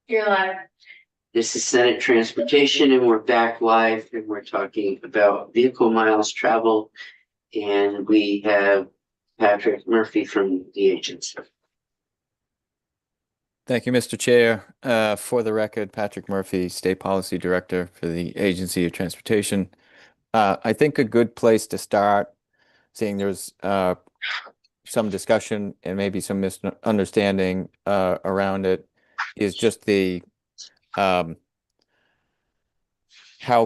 You're live. This is Senate Transportation, and we're back live, and we're talking about vehicle miles traveled. And we have Patrick Murphy from the agency. Thank you, Mr. Chair. For the record, Patrick Murphy, State Policy Director for the Agency of Transportation. I think a good place to start, seeing there's some discussion and maybe some misunderstanding around it, is just the how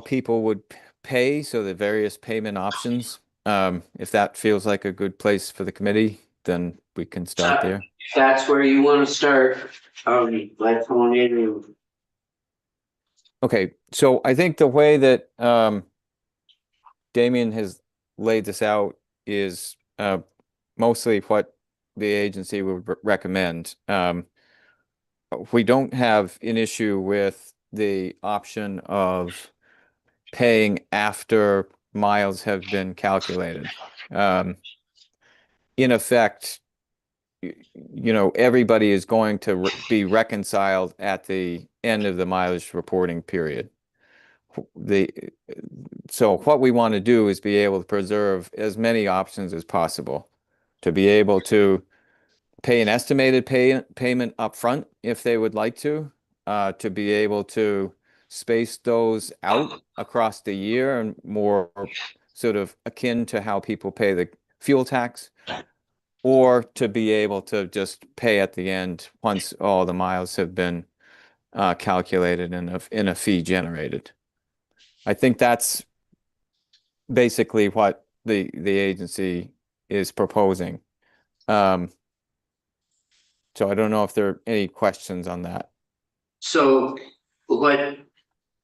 people would pay, so the various payment options. If that feels like a good place for the committee, then we can start there. That's where you want to start. Let's go in. Okay, so I think the way that Damien has laid this out is mostly what the agency would recommend. We don't have an issue with the option of paying after miles have been calculated. In effect, everybody is going to be reconciled at the end of the mileage reporting period. So what we want to do is be able to preserve as many options as possible, to be able to pay an estimated payment up front if they would like to be able to space those out across the year and more sort of akin to how people pay the fuel tax, or to be able to just pay at the end once all the miles have been calculated in a fee generated. I think that's basically what the agency is proposing. So I don't know if there are any questions on that. So what,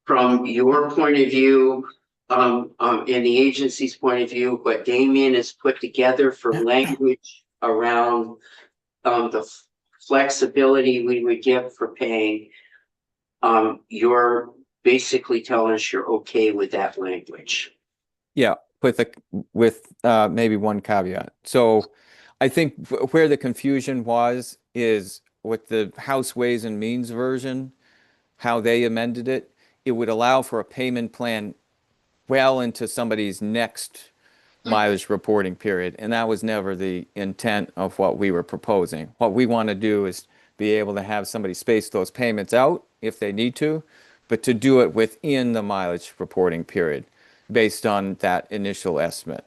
from your point of view, and the agency's point of view, what Damien has put together for language around the flexibility we would give for paying, you're basically telling us you're okay with that language. Yeah, with maybe one caveat. So I think where the confusion was is with the House Ways and Means version, how they amended it. It would allow for a payment plan well into somebody's next mileage reporting period. And that was never the intent of what we were proposing. What we want to do is be able to have somebody space those payments out if they need to, but to do it within the mileage reporting period based on that initial estimate.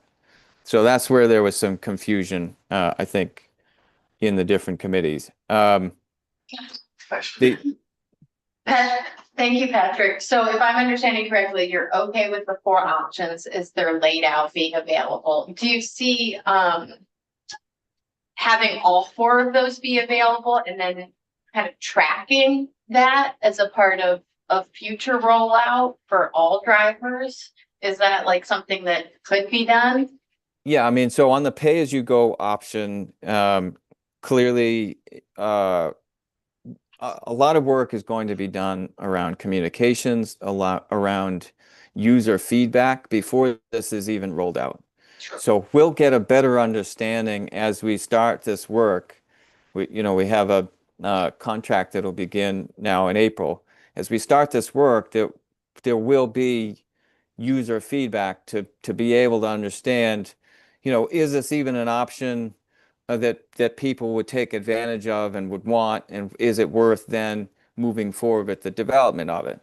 So that's where there was some confusion, I think, in the different committees. Thank you, Patrick. So if I'm understanding correctly, you're okay with the four options as they're laid out being available. Do you see having all four of those be available and then kind of tracking that as a part of a future rollout for all drivers? Is that like something that could be done? Yeah, I mean, so on the pay-as-you-go option, clearly a lot of work is going to be done around communications, a lot around user feedback before this is even rolled out. Sure. So we'll get a better understanding as we start this work. We have a contract that'll begin now in April. As we start this work, there will be user feedback to be able to understand, is this even an option that people would take advantage of and would want, and is it worth then moving forward with the development of it?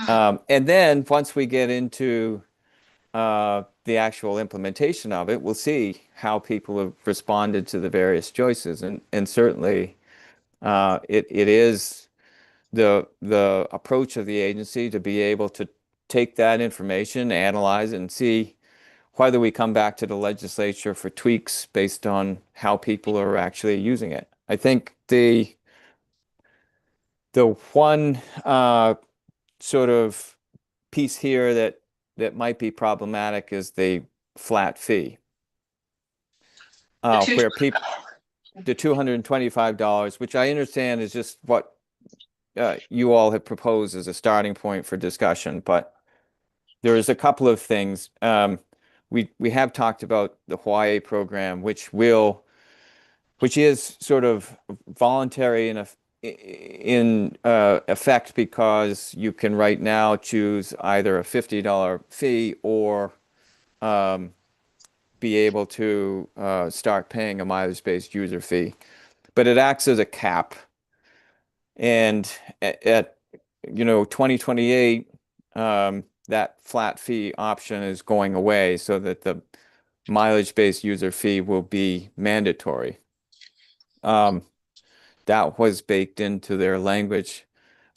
And then once we get into the actual implementation of it, we'll see how people have responded to the various choices, and certainly it is the approach of the agency to be able to take that information, analyze it, and see whether we come back to the legislature for tweaks based on how people are actually using it. I think the one sort of piece here that might be problematic is the flat fee, where people, the $225, which I understand is just what you all have proposed as a starting point for discussion, but there is a couple of things. We have talked about the Hawaii program, which is sort of voluntary in effect because you can right now choose either a $50 fee or be able to start paying a mileage-based user fee. But it acts as a cap. And at 2028, that flat fee option is going away so that the mileage-based user fee will be mandatory. That was baked into their language.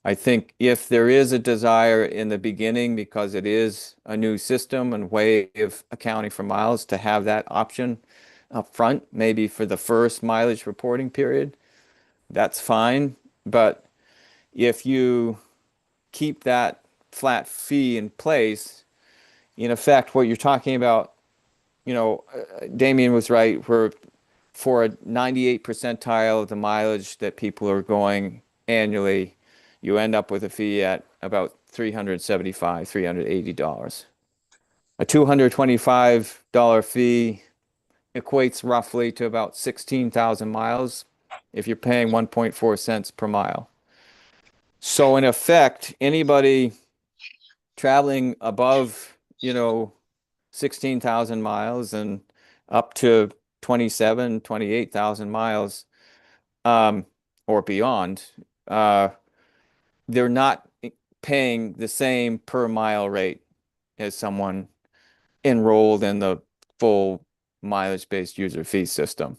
I think if there is a desire in the beginning, because it is a new system and way of accounting for miles, to have that option up front, maybe for the first mileage reporting period, that's fine. But if you keep that flat fee in place, in effect, what you're talking about, Damien was right, for a 98 percentile of the mileage that people are going annually, you end up with a fee at about $375, $380. A $225 fee equates roughly to about 16,000 miles if you're paying 1.4 cents per mile. So in effect, anybody traveling above, 16,000 miles and up to 27, 28,000 miles, or beyond, they're not paying the same per mile rate as someone enrolled in the full mileage-based user fee system.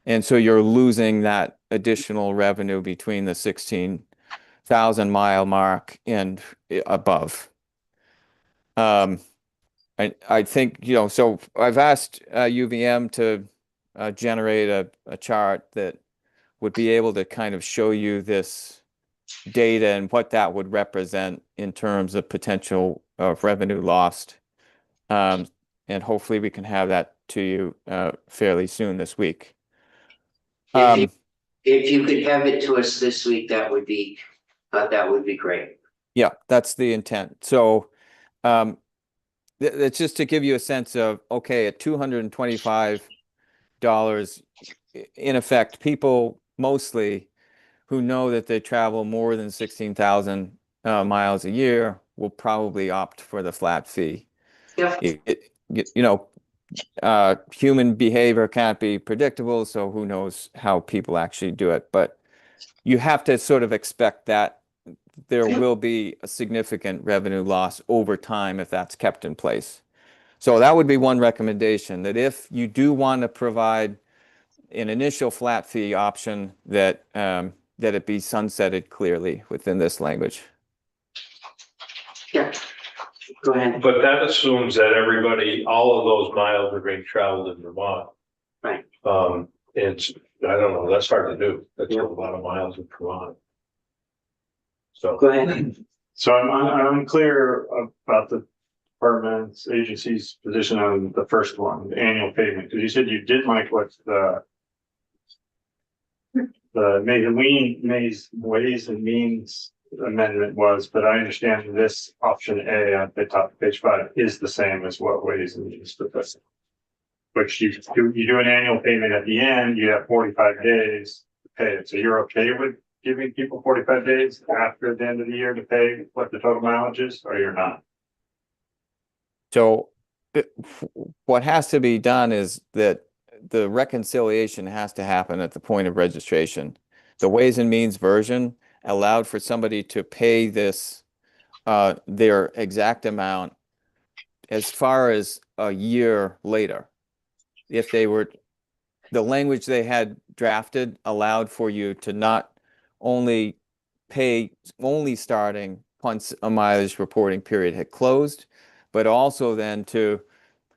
And so you're losing that additional revenue between the 16,000 mile mark and above. I think, so I've asked UVM to generate a chart that would be able to kind of show you this data and what that would represent in terms of potential of revenue lost. And hopefully we can have that to you fairly soon this week. If you could have it to us this week, that would be great. Yeah, that's the intent. So that's just to give you a sense of, okay, at $225, in effect, people mostly who know that they travel more than 16,000 miles a year will probably opt for the flat fee. Yeah. Human behavior can't be predictable, so who knows how people actually do it. But you have to sort of expect that there will be a significant revenue loss over time if that's kept in place. So that would be one recommendation, that if you do want to provide an initial flat fee option, that it be sunsetted clearly within this language. Yeah, go ahead. But that assumes that all of those miles are being traveled in Vermont. Right. It's, I don't know, that's hard to do. That's a lot of miles in Vermont. So. Go ahead. So I'm unclear about the department's agency's position on the first one, the annual payment, because you said you did like what the Ways and Means amendment was, but I understand this option A at the top of page 5 is the same as what Ways and Means proposed. Which you do an annual payment at the end, you have 45 days to pay it. So you're okay with giving people 45 days after the end of the year to pay what the total mileage is, or you're not? So what has to be done is that the reconciliation has to happen at the point of registration. The Ways and Means version allowed for somebody to pay this, their exact amount as far as a year later. If they were, the language they had drafted allowed for you to not only pay starting once a mileage reporting period had closed, but also then to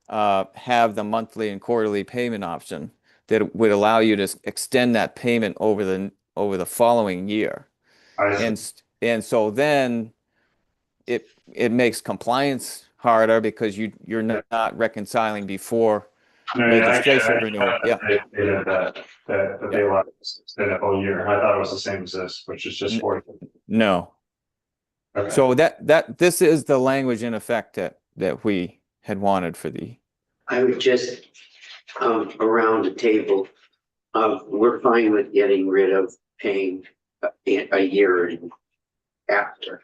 have the monthly and quarterly payment option that would allow you to extend that payment over the following year. And so then it makes compliance harder because you're not reconciling before registration renewal. Yeah. That they allowed us to extend a whole year. I thought it was the same as this, which is just 40. No. Okay. So this is the language in effect that we had wanted for the. I would just, around the table, we're fine with getting rid of paying a year after.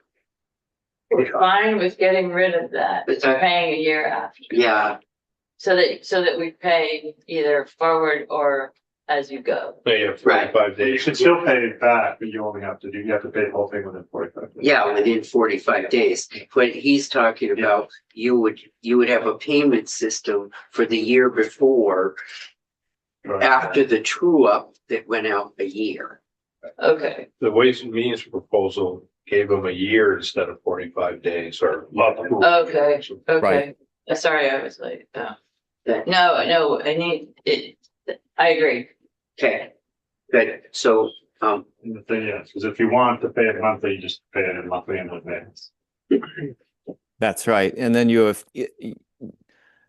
We're fine with getting rid of that, But that- paying a year after, Yeah, so that we pay either forward or as you go. They have Right. 45 You days. should still pay it back, but you only have to you have to pay the whole thing within 45 days. yeah, within 45 days. But he's talking about you would have a payment system for the year before, Right. after the true up that went out a year. Okay, The Ways and Means proposal gave them a year instead of 45 days or up to. okay, okay. Right. Sorry, I was late. Oh. Okay. No, I need it. I agree. Okay, good. So, And the thing is, is if you want to pay it monthly, you just pay it in monthly in advance. That's right. And then you have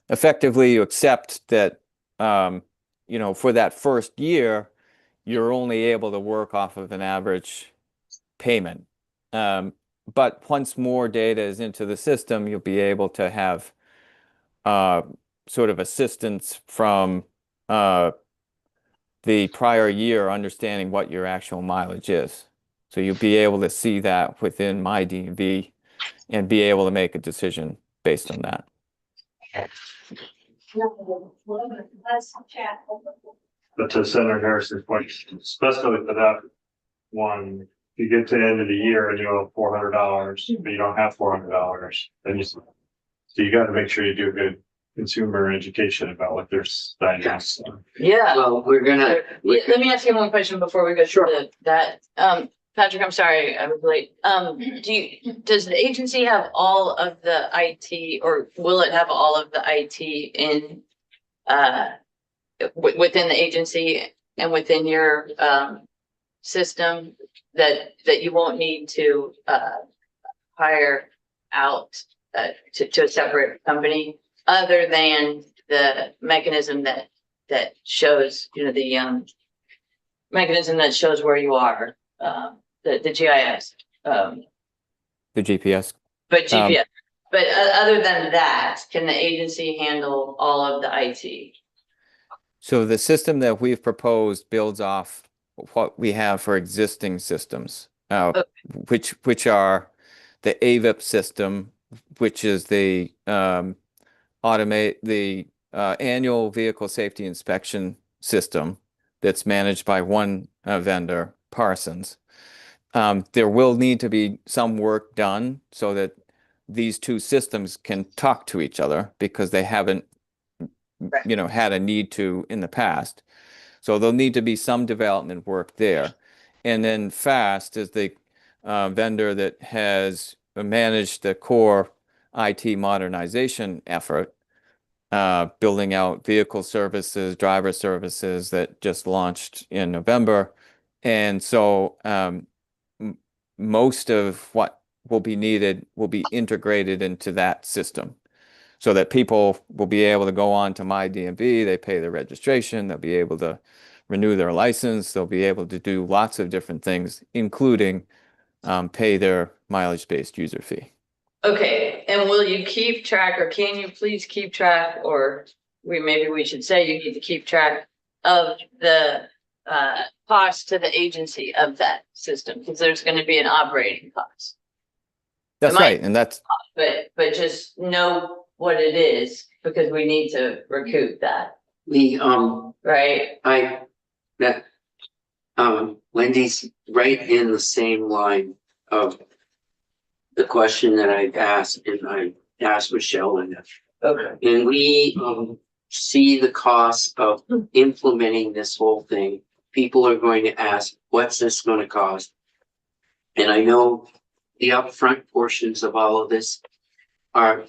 effectively you accept that, for that first year, you're only able to work off of an average payment. But once more data is into the system, you'll be able to have sort of assistance from the prior year understanding what your actual mileage is. So you'll be able to see that within My DMV and be able to make a decision based on that. But to Senator Harrison's point, especially for that one, if you get to the end of the year and you owe $400, but you don't have $400, then so you got to make sure you do good consumer education about what they're signing up. Yeah. well, we're gonna, Yeah, let me ask you one question before we go Sure. to that. Patrick, I'm sorry, I was late. Does the agency have all of the IT, or will it have all of the IT in, within the agency and within your, system that you won't need to, hire out, to a separate company, other than the mechanism that shows, the mechanism that shows where you are, the GIS, The GPS. but GPS. But other than that, can the agency handle all of the IT? So the system that we've proposed builds off what we have for existing systems, which are the AVIP system, which is the annual vehicle safety inspection system that's managed by one vendor, Parsons. There will need to be some work done so that these two systems can talk to each other because they haven't, had a need to in the past. So there'll need to be some development work there. And then FAST is the vendor that has managed the core IT modernization effort, building out vehicle services, driver services that just launched in November. And so most of what will be needed will be integrated into that system so that people will be able to go on to My DMV, they pay their registration, they'll be able to renew their license, they'll be able to do lots of different things, including pay their mileage-based user fee. Okay, and will you keep track, or can you please keep track, or maybe we should say you need to keep track of the cost to the agency of that system, because there's going to be an operating cost. That's Am I- right, and that's But just know what it is, because we need to recoup that, right? Wendy's right in the same line of the question that I've asked, and I asked Michelle, and Okay. we see the cost of implementing this whole thing. People are going to ask, what's this going to cost? And I know the upfront portions of all of this are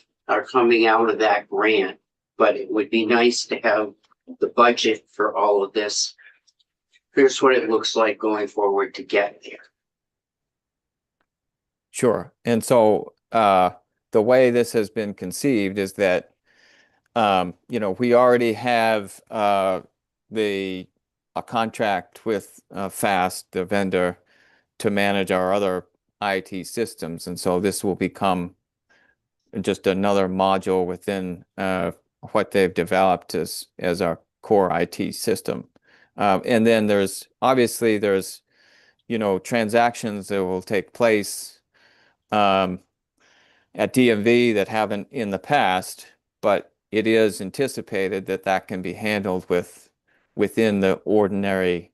coming out of that grant, but it would be nice to have the budget for all of this. Here's what it looks like going forward to get there. sure. And so the way this has been conceived is that we already have a contract with FAST, the vendor, to manage our other IT systems. And so this will become just another module within what they've developed as our core IT system. And then there's transactions that will take place at DMV that haven't in the past, but it is anticipated that that can be handled within the ordinary,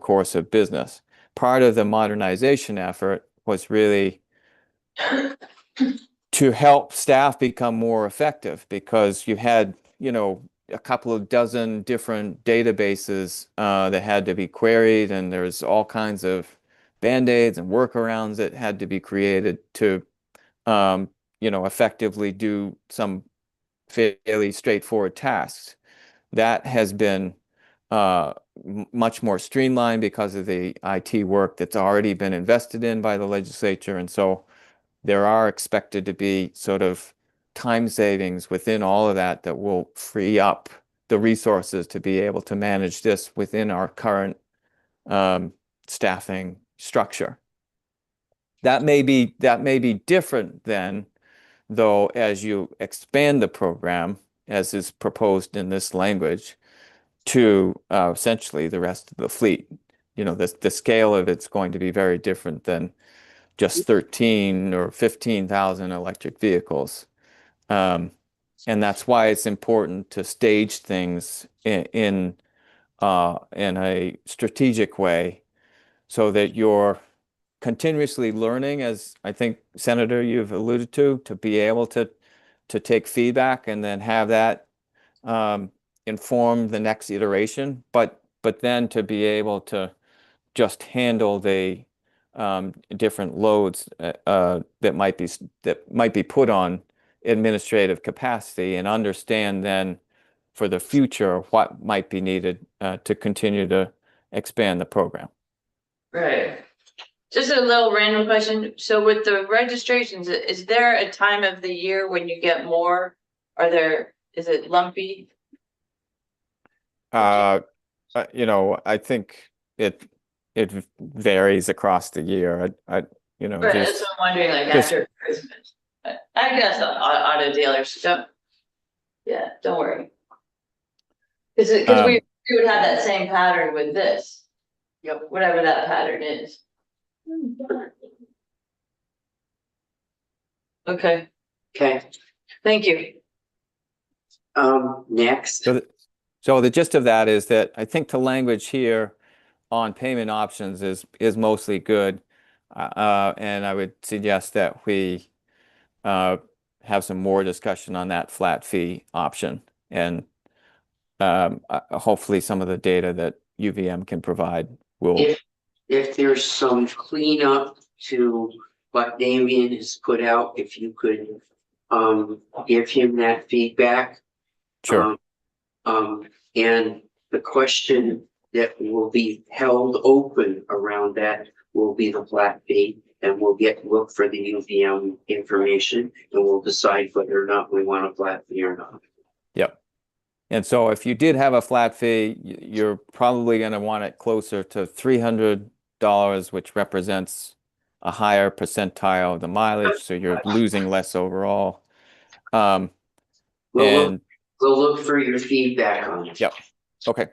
course of business. Part of the modernization effort was really to help staff become more effective, because you had, a couple of dozen different databases that had to be queried, and there's all kinds of band-aids and workarounds that had to be created to, effectively do some fairly straightforward tasks. That has been much more streamlined because of the IT work that's already been invested in by the legislature. And so there are expected to be sort of time savings within all of that that will free up the resources to be able to manage this within our current staffing structure. That may be different then, though, as you expand the program, as is proposed in this language, to essentially the rest of the fleet. The scale of it's going to be very different than just 13 or 15,000 electric vehicles. And that's why it's important to stage things in a strategic way, so that you're continuously learning, as I think, Senator, you've alluded to be able to take feedback and then have that inform the next iteration, but then to be able to just handle the different loads that might be put on administrative capacity, and understand then for the future what might be needed to continue to expand the program. Right. Just a little random question. So with the registrations, is there a time of the year when you get more? Is it lumpy? I think it varies across the year. Right, that's what I'm wondering, like after Christmas. I guess auto dealers don't worry. Because we would have that same pattern with this. Yep. Whatever that pattern is. Okay, Okay, thank you. next. So the gist of that is that I think the language here on payment options is mostly good. And I would suggest that we have some more discussion on that flat fee option, and hopefully some of the data that UVM can provide will. If there's some cleanup to what Damien has put out, if you could give him that feedback. Sure. And the question that will be held open around that will be the flat fee, and we'll look for the UVM information, and we'll decide whether or not we want a flat fee or not. Yep. And so if you did have a flat fee, you're probably going to want it closer to $300, which represents a higher percentile of the mileage, so you're losing less overall. We'll look for your feedback on it. Yep. Okay.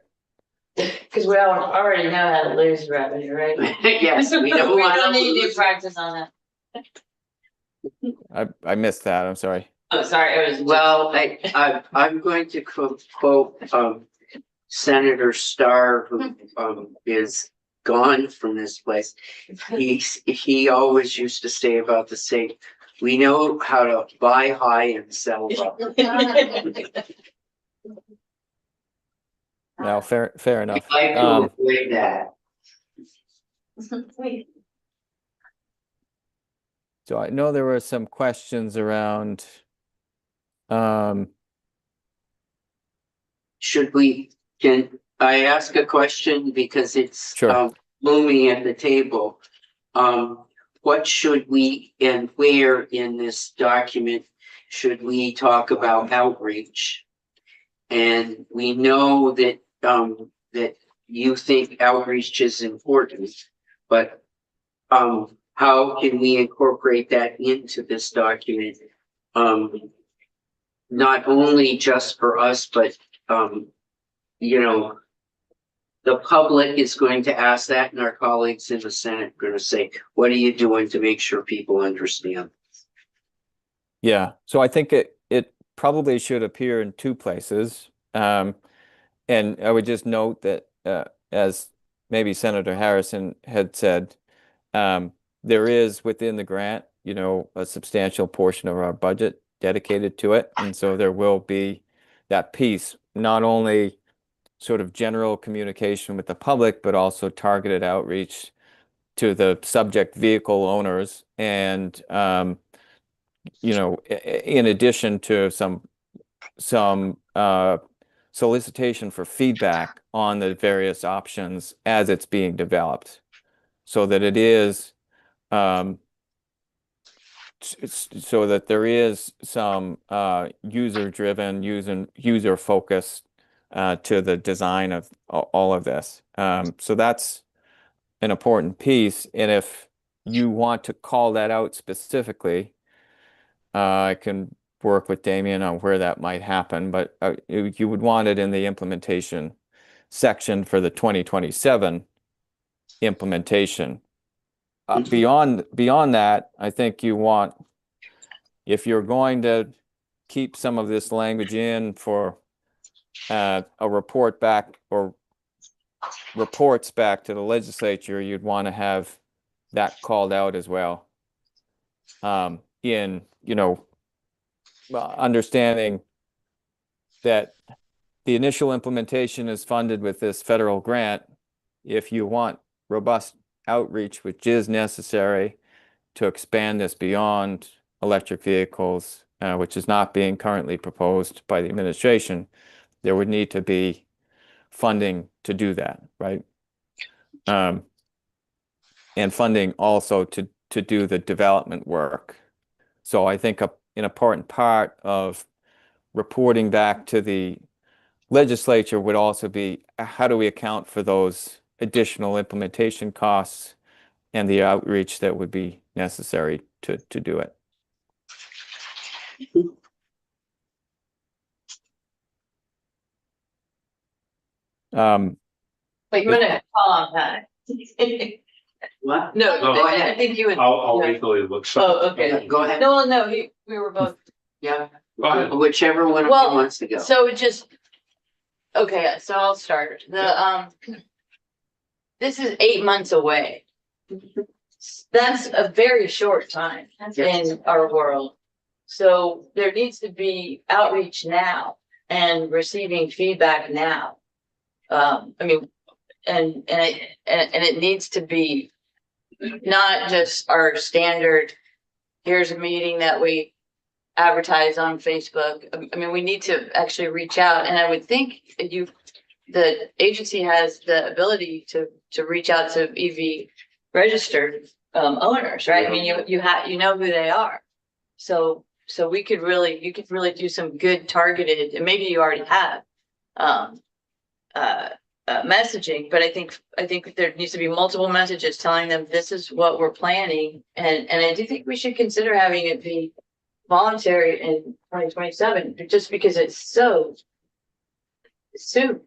Because we already know how to lose revenue, right? Yes, we don't We want don't to need to lose. practice on that. I missed that. I'm sorry. Oh, sorry, it was. Well, I'm going to quote Senator Starr, who is gone from this place. He always used to say about the same, we know how to buy high and sell low. No, fair enough. I like to avoid that. So I know there were some questions around. Can I ask a question, because it's Sure. looming at the table? What should we and where in this document should we talk about outreach? And we know that that you think outreach is important, but how can we incorporate that into this document? Not only just for us, but the public is going to ask that, and our colleagues in the Senate are gonna say, what are you doing to make sure people understand? Yeah, so I think it probably should appear in two places. And I would just note that as maybe Senator Harrison had said, there is within the grant, a substantial portion of our budget dedicated to it. And so there will be that piece, not only sort of general communication with the public, but also targeted outreach to the subject vehicle owners. And, in addition to some solicitation for feedback on the various options as it's being developed, so that it is so that there is some user-driven, user-focused to the design of all of this. So that's an important piece. And if you want to call that out specifically, I can work with Damien on where that might happen, but you would want it in the implementation section for the 2027 implementation. Beyond that, I think you want, if you're going to keep some of this language in for a report back or reports back to the legislature, you'd want to have that called out as well. In, understanding that the initial implementation is funded with this federal grant. If you want robust outreach, which is necessary to expand this beyond electric vehicles, which is not being currently proposed by the administration, there would need to be funding to do that, right? And funding also to do the development work. So I think an important part of reporting back to the legislature would also be, how do we account for those additional implementation costs and the outreach that would be necessary to do it? But you want to call on that? What? No, No, go I ahead. think you would. I'll yeah. wait till he looks. Oh, okay. Go ahead. No, we were both. Yeah. Go ahead. Whichever one of you Well, wants to go. So it just, okay, so I'll start. This is 8 months away. That's a very short time in our world. So there needs to be outreach now and receiving feedback now. I mean, and it needs to be not just our standard, here's a meeting that we advertise on Facebook. I mean, we need to actually reach out, and I would think the agency has the ability to reach out to EV registered owners, right? I mean, you know who they are. So you could really do some good targeted, and maybe you already have messaging, but I think there needs to be multiple messages telling them this is what we're planning, and I do think we should consider having it be voluntary in 2027, just because it's so soon.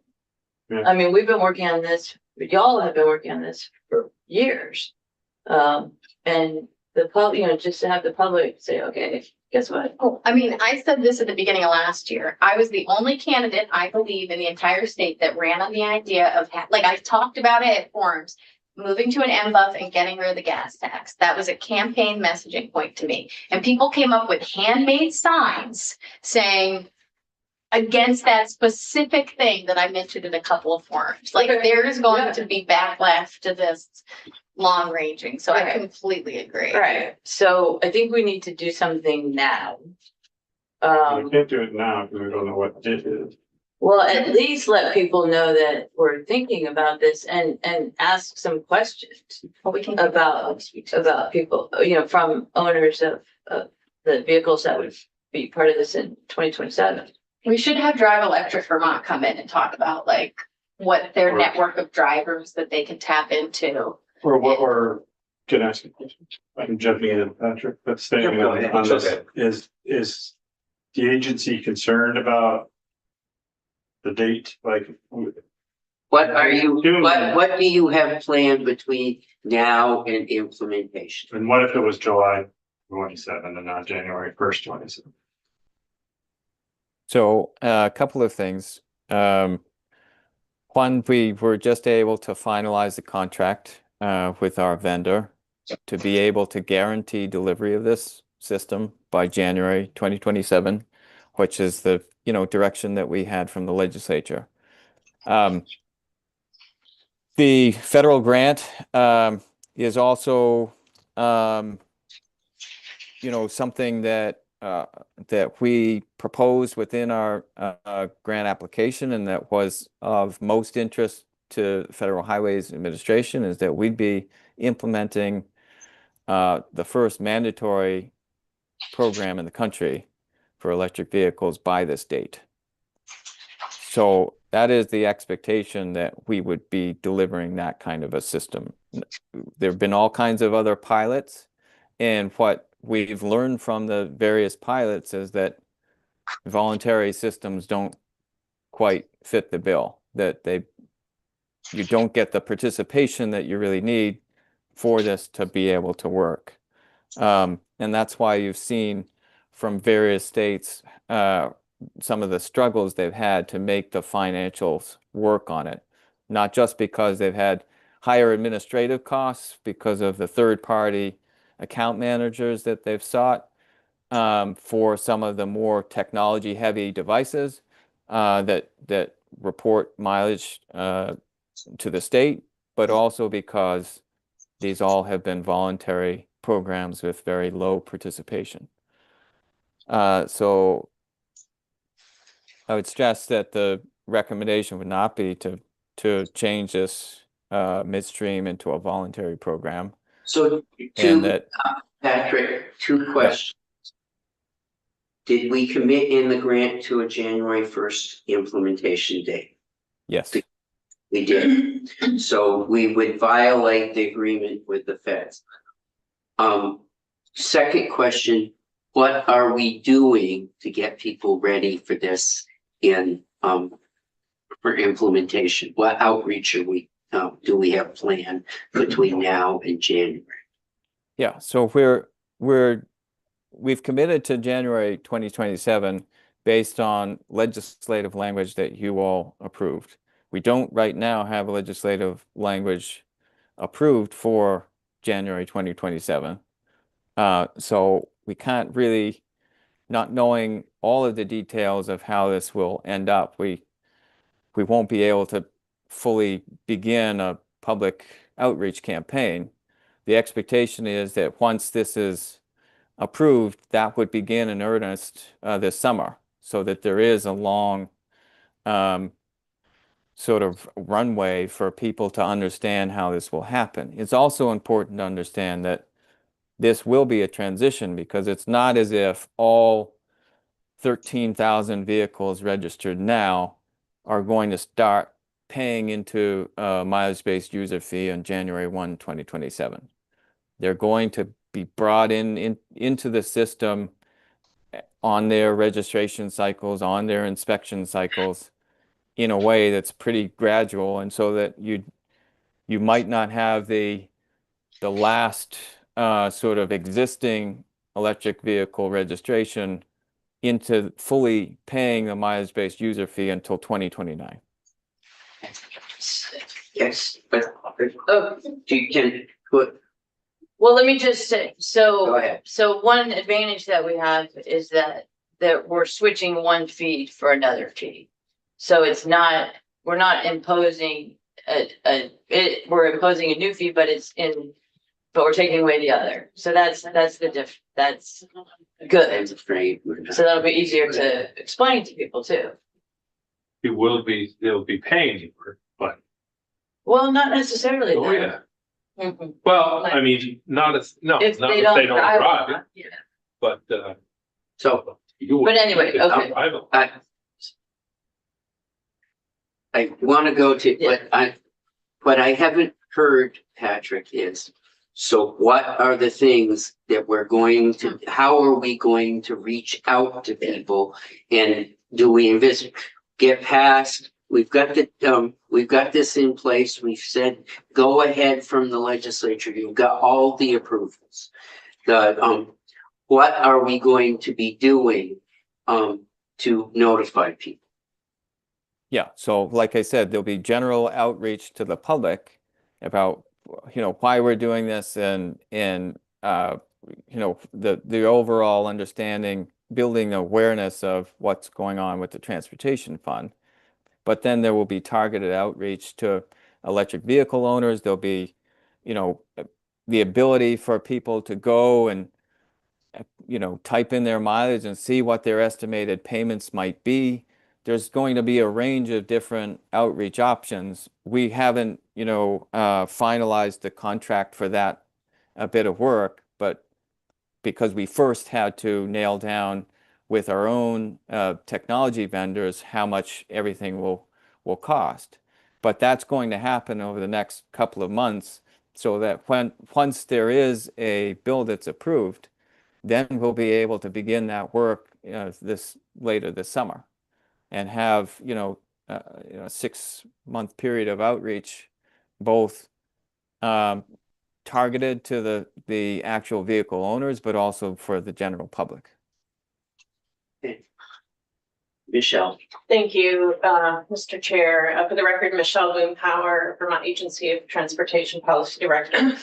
Yeah. I mean, we've been working on this, y'all have been working on this for years. And the public, just to have the public say, okay, guess what? Oh, I mean, I said this at the beginning of last year. I was the only candidate, I believe, in the entire state that ran on the idea of, like, I talked about it at forums, moving to an MBUF and getting rid of the gas tax. That was a campaign messaging point to me. And people came up with handmade signs saying against that specific thing that I mentioned in a couple of forums. Like, Okay. there is going Yeah. to be backlash to this long ranging. So I Right. completely agree. Right, so I think we need to do something now. We can't do it now because we don't know what it is. Well, at least let people know that we're thinking about this and ask some questions But we can about people, from owners of the vehicles that would be part of this in 2027. We should have Drive Electric Vermont come in and talk about like what their Right. network of drivers that they can tap into. Or can I ask a question? I'm jumping in, Patrick, but staying Yeah, go ahead. on It's this, okay. is the agency concerned about the date? Like, What are you, June. what do you have planned between now and implementation? And what if it was July 27 and not January 1st, 27? So a couple of things. One, we were just able to finalize the contract with our vendor to be able to guarantee delivery of this system by January 2027, which is the, direction that we had from the legislature. The federal grant is also, something that we proposed within our grant application, and that was of most interest to Federal Highways Administration, is that we'd be implementing the first mandatory program in the country for electric vehicles by this date. So that is the expectation, that we would be delivering that kind of a system. There have been all kinds of other pilots, and what we've learned from the various pilots is that voluntary systems don't quite fit the bill, that you don't get the participation that you really need for this to be able to work. And that's why you've seen from various states some of the struggles they've had to make the financials work on it, not just because they've had higher administrative costs because of the third-party account managers that they've sought for some of the more technology-heavy devices that report mileage to the state, but also because these all have been voluntary programs with very low participation. So I would stress that the recommendation would not be to change this midstream into a voluntary program. So And that, Patrick, two questions. Did we commit in the grant to a January 1st implementation date? yes, We did. So we would violate the agreement with the feds. Second question, what are we doing to get people ready for this for implementation? What outreach do we have planned between now and January? yeah. So we've committed to January 2027 based on legislative language that you all approved. We don't right now have a legislative language approved for January 2027. So we can't really, not knowing all of the details of how this will end up, we won't be able to fully begin a public outreach campaign. The expectation is that once this is approved, that would begin in earnest this summer, so that there is a long sort of runway for people to understand how this will happen. It's also important to understand that this will be a transition, because it's not as if all 13,000 vehicles registered now are going to start paying into a mileage-based user fee on January 1, 2027. They're going to be brought into the system on their registration cycles, on their inspection cycles, in a way that's pretty gradual, and so that you might not have the last sort of existing electric vehicle registration into fully paying the mileage-based user fee until 2029. Yes, but Oh, you can put, well, let me just say, go so, ahead. so one advantage that we have is that we're switching one feed for another feed. So it's not, we're not imposing we're imposing a new fee, but but we're taking away the other. So that's that's I'm good. afraid we're not. So that'll be easier to explain to people too. they'll be paying more, but, Well, not necessarily. oh though. yeah. Mhm. Well, I mean, not if they don't drive it, Yeah. but, So But anyway, okay. I want to go to, Yeah. what I haven't heard, Patrick, is, so what are the things that we're going to, how are we going to reach out to people? And do we get past we've got this in place. We've said, go ahead from the legislature. You've got all the approvals. What are we going to be doing, to notify people? Yeah, so like I said, there'll be general outreach to the public about, why we're doing this and the overall understanding, building awareness of what's going on with the transportation fund. But then there will be targeted outreach to electric vehicle owners. There'll be, the ability for people to go and, type in their mileage and see what their estimated payments might be. There's going to be a range of different outreach options. We haven't, finalized the contract for that a bit of work, but because we first had to nail down with our own technology vendors how much everything will cost. But that's going to happen over the next couple of months, so that once there is a bill that's approved, then we'll be able to begin that work later this summer and have, a 6-month period of outreach, both targeted to the actual vehicle owners, but also for the general public. Michelle, Thank you, Mr. Chair. For the record, Michelle Boompower, Vermont Agency of Transportation Policy Director.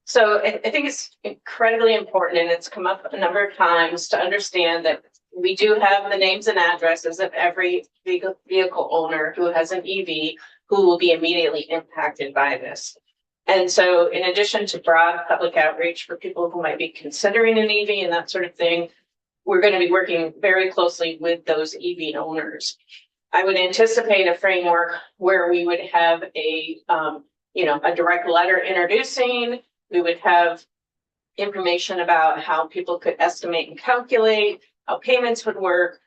So I think it's incredibly important, and it's come up a number of times, to understand that we do have the names and addresses of every vehicle owner who has an EV who will be immediately impacted by this. And so in addition to broad public outreach for people who might be considering an EV and that sort of thing, we're going to be working very closely with those EV owners. I would anticipate a framework where we would have a direct letter introducing. We would have information about how people could estimate and calculate, how payments would work,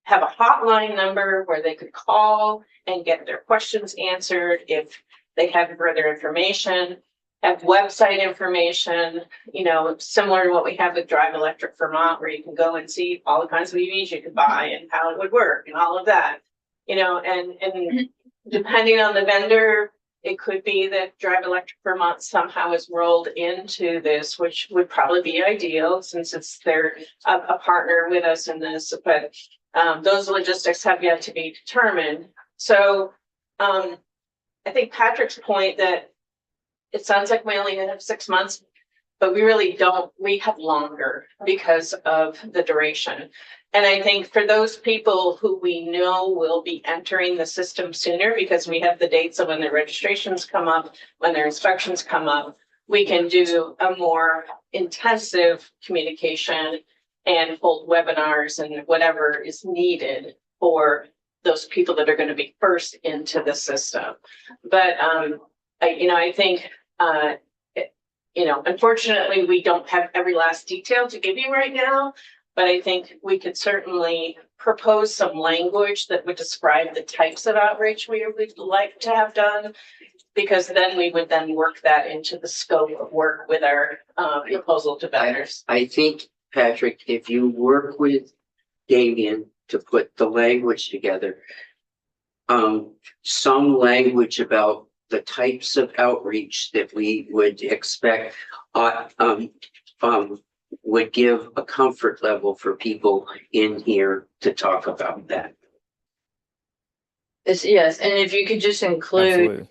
have a hotline number where they could call and get their questions answered if they have further information, have website information, similar to what we have with Drive Electric Vermont, where you can go and see all the kinds of EVs you could buy and how it would work and all of that, and depending on the vendor, it could be that Drive Electric Vermont somehow is rolled into this, which would probably be ideal since they're a partner with us in this, but those logistics have yet to be determined. So I think Patrick's point that it sounds like we only have 6 months, but we really don't. We have longer because of the duration. And I think for those people who we know will be entering the system sooner, because we have the dates of when their registrations come up, when their inspections come up, we can do a more intensive communication and hold webinars and whatever is needed for those people that are going to be first into the system. But I think unfortunately, we don't have every last detail to give you right now, but I think we could certainly propose some language that would describe the types of outreach we would like to have done, because then we would then work that into the scope of work with our proposal to vendors. I think, Patrick, if you work with Damien to put the language together, some language about the types of outreach that we would expect would give a comfort level for people in here to talk about that. Yes, and if you could just include Absolutely.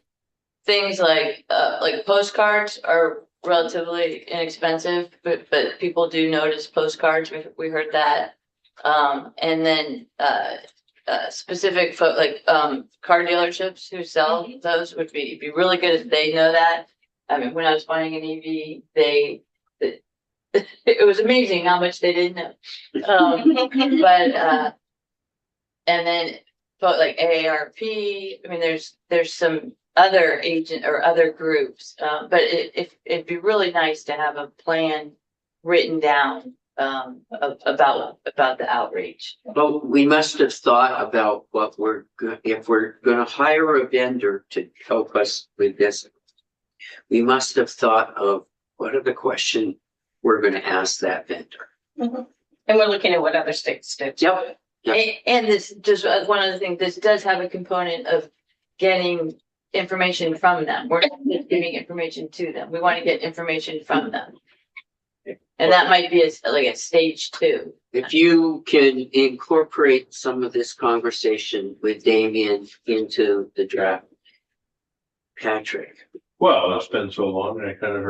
things like postcards are relatively inexpensive, but people do notice postcards. We heard that. And then specific car dealerships who sell those would be really good if they know that. I mean, when I was buying an EV, it was amazing how much they didn't know. And then like AARP, I mean, there's some other agent or other groups, but it'd be really nice to have a plan written down about the outreach. Well, we must have thought about if we're gonna hire a vendor to help us with this, we must have thought of what are the questions we're gonna ask that vendor. And we're looking at what other states did. Yep. Yeah. And this, just one other thing, this does have a component of getting information from them. We're not just giving information to them. We want to get information from them. And that might be like a stage 2. If you can incorporate some of this conversation with Damien into the draft. Patrick. Well, it's been so long and I kind of.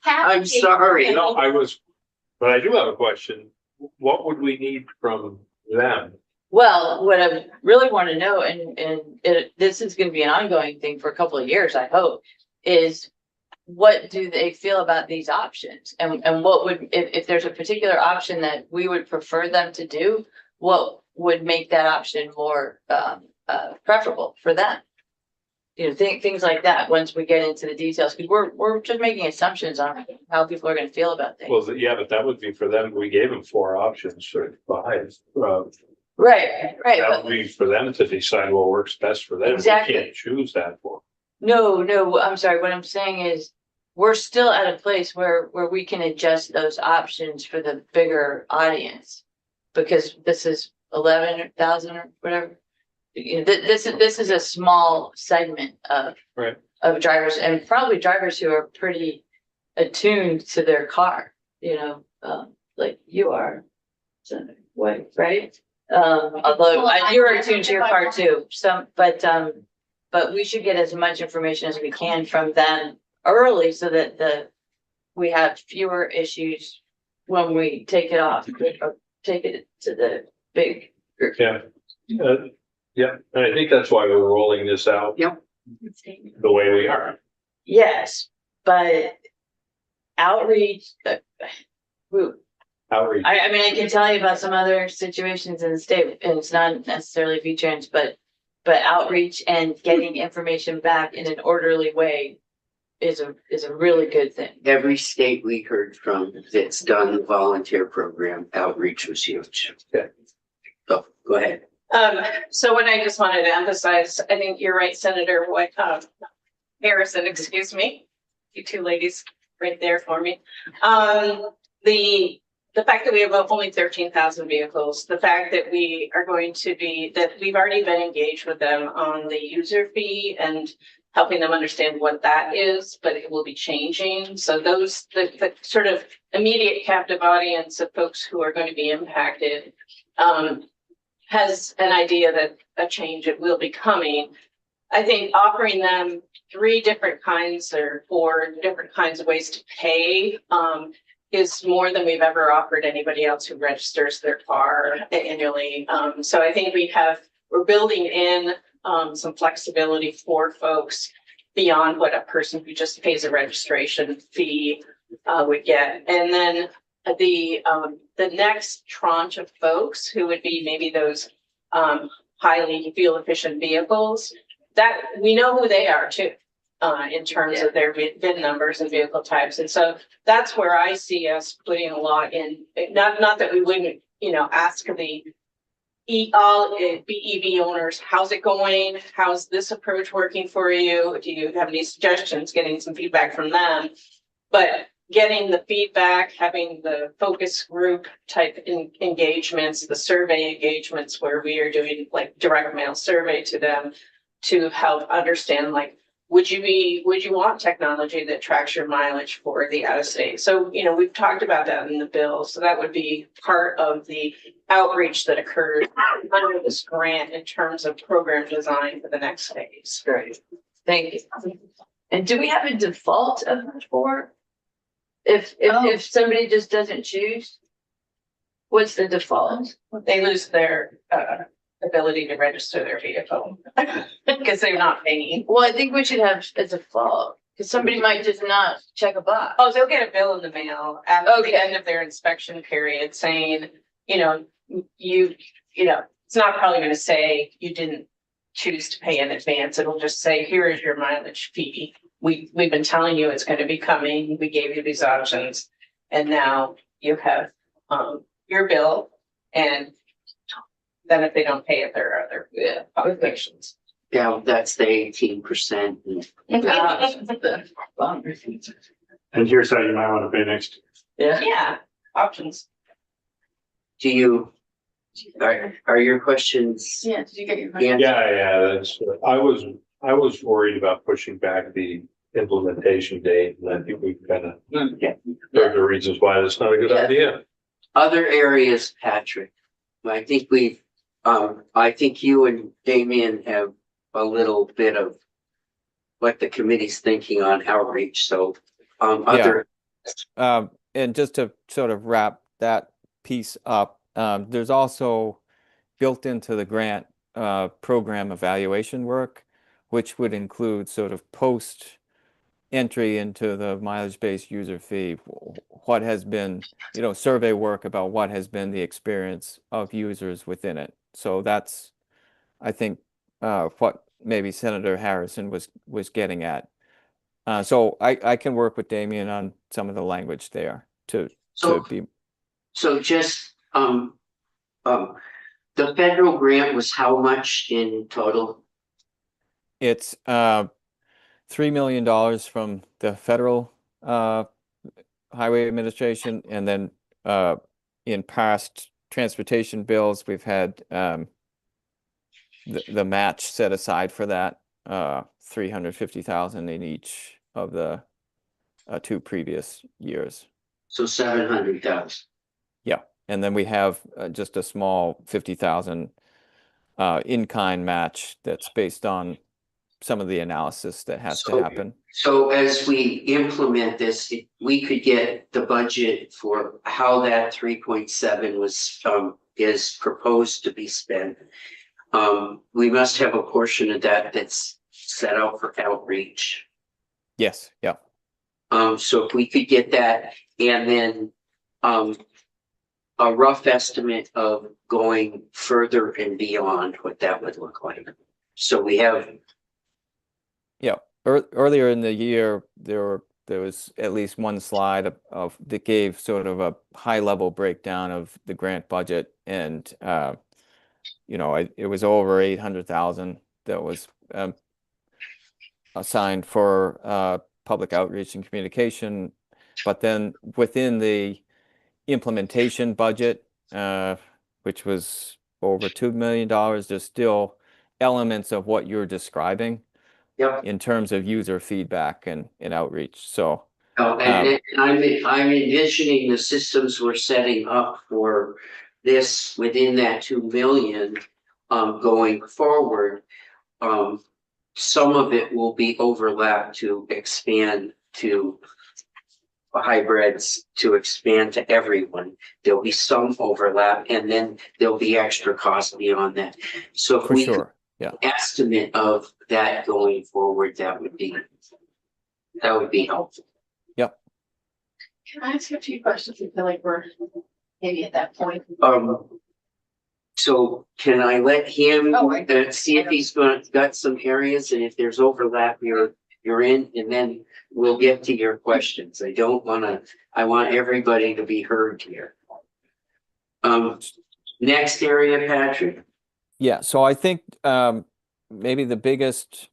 I'm sorry. No, but I do have a question. What would we need from them? Well, what I really want to know, this is going to be an ongoing thing for a couple of years, I hope, is what do they feel about these options? And what would, if there's a particular option that we would prefer them to do, what would make that option more preferable for them? You know, things like that, once we get into the details, because we're just making assumptions on how people are going to feel about things. Well, yeah, but that would be for them. We gave them 4 options or 5. Right, That but would be for them to decide what works best for them. We Exactly. can't choose that for. no, I'm sorry. What I'm saying is we're still at a place where we can adjust those options for the bigger audience. Because this is 11,000 or whatever. You know, this is a small segment of Right. of drivers, and probably drivers who are pretty attuned to their car, you know, like you are. So, what, right? Although you're attuned to your car too, but we should get as much information as we can from them early so that we have fewer issues when we take it off, or take it to the big group. Yeah. Yeah, and I think that's why we're rolling this out. Yep. The way we are. Yes, but outreach, Outreach. I mean, I can tell you about some other situations in the state, and it's not necessarily V-Trans, but outreach and getting information back in an orderly way is a really good thing. Every state we heard from that's done the volunteer program, outreach was huge. Okay. Oh, go ahead. So what I just wanted to emphasize, I think you're right, Senator, Harrison, excuse me. You two ladies right there for me. The fact that we have only 13,000 vehicles, the fact that we are going to that we've already been engaged with them on the user fee and helping them understand what that is, but it will be changing. So the sort of immediate captive audience of folks who are going to be impacted, has an idea that a change it will be coming. I think offering them 3 different kinds or 4 different kinds of ways to pay is more than we've ever offered anybody else who registers their car annually. So I think we're building in some flexibility for folks beyond what a person who just pays a registration fee would get. And then the next tranche of folks who would be maybe those highly fuel efficient vehicles, that we know who they are too, in terms of their VIN numbers and vehicle types. And so that's where I see us putting a lot in, not that we wouldn't, ask the all BEV owners, how's it going? How's this approach working for you? Do you have any suggestions? Getting some feedback from them, but getting the feedback, having the focus group type engagements, the survey engagements where we are doing like direct mail survey to them to help understand, like, would you want technology that tracks your mileage for the out of state? So, we've talked about that in the bill. So that would be part of the outreach that occurs under this grant in terms of program design for the next phase. Great, thank you. And do we have a default of 4? If somebody just doesn't choose, what's the default? They lose their ability to register their vehicle because they're not paying. Well, I think we should have a default, because somebody might just not check a box. Oh, they'll get a bill in the mail at Okay. the end of their inspection period saying, it's not probably going to say you didn't choose to pay in advance. It'll just say, here is your mileage fee. We've been telling you it's going to be coming. We gave you these options, and now you have your bill. And then if they don't pay it, there are other obligations. Yeah, that's the 18%. And here's how you might want to pay next year. Yeah. Yeah, options. do you, are your questions? Yeah, did you get your? question? Yeah, that's, I was worried about pushing back the implementation date, and I think we've kind of heard the reasons why that's not a good Yeah. idea. Other areas, Patrick, I think I think you and Damien have a little bit of what the committee's thinking on outreach, so, other, And just to sort of wrap that piece up, there's also built into the grant program evaluation work, which would include sort of post entry into the mileage-based user fee, what has been, survey work about what has been the experience of users within it. So that's, I think, what maybe Senator Harrison was getting at. So I can work with Damien on some of the language there to so, be. so just, the federal grant was how much in total? It's $3 million from the federal highway administration, and then in past transportation bills, we've had the match set aside for that, 350,000 in each of the 2 previous years. So 700,000. Yeah, and then we have just a small 50,000 in-kind match that's based on some of the analysis that has to happen. So as we implement this, we could get the budget for how that 3.7 was, is proposed to be spent. We must have a portion of that that's set out for outreach. Yes, yeah. So if we could get that, and then, a rough estimate of going further and beyond what that would look like. So we have, Yeah, earlier in the year, there was at least one slide of that gave sort of a high level breakdown of the grant budget, and it was over 800,000 that was assigned for public outreach and communication, but then within the implementation budget, which was over $2 million, there's still elements of what you're describing. yep. In terms of user feedback and outreach. So And I'm envisioning the systems we're setting up for this within that 2 million, going forward. Some of it will be overlapped to expand to hybrids, to expand to everyone. There'll be some overlap, and then there'll be extra cost beyond that. So if for we could sure, yeah. estimate of that going forward, that would be helpful. Can I ask you a few questions? I feel like we're maybe at that point. So can I let him Oh, I- see if he's got some areas, and if there's overlap, you're in, and then we'll get to your questions. I want everybody to be heard here. Next area, Patrick. Yeah, so I think maybe the biggest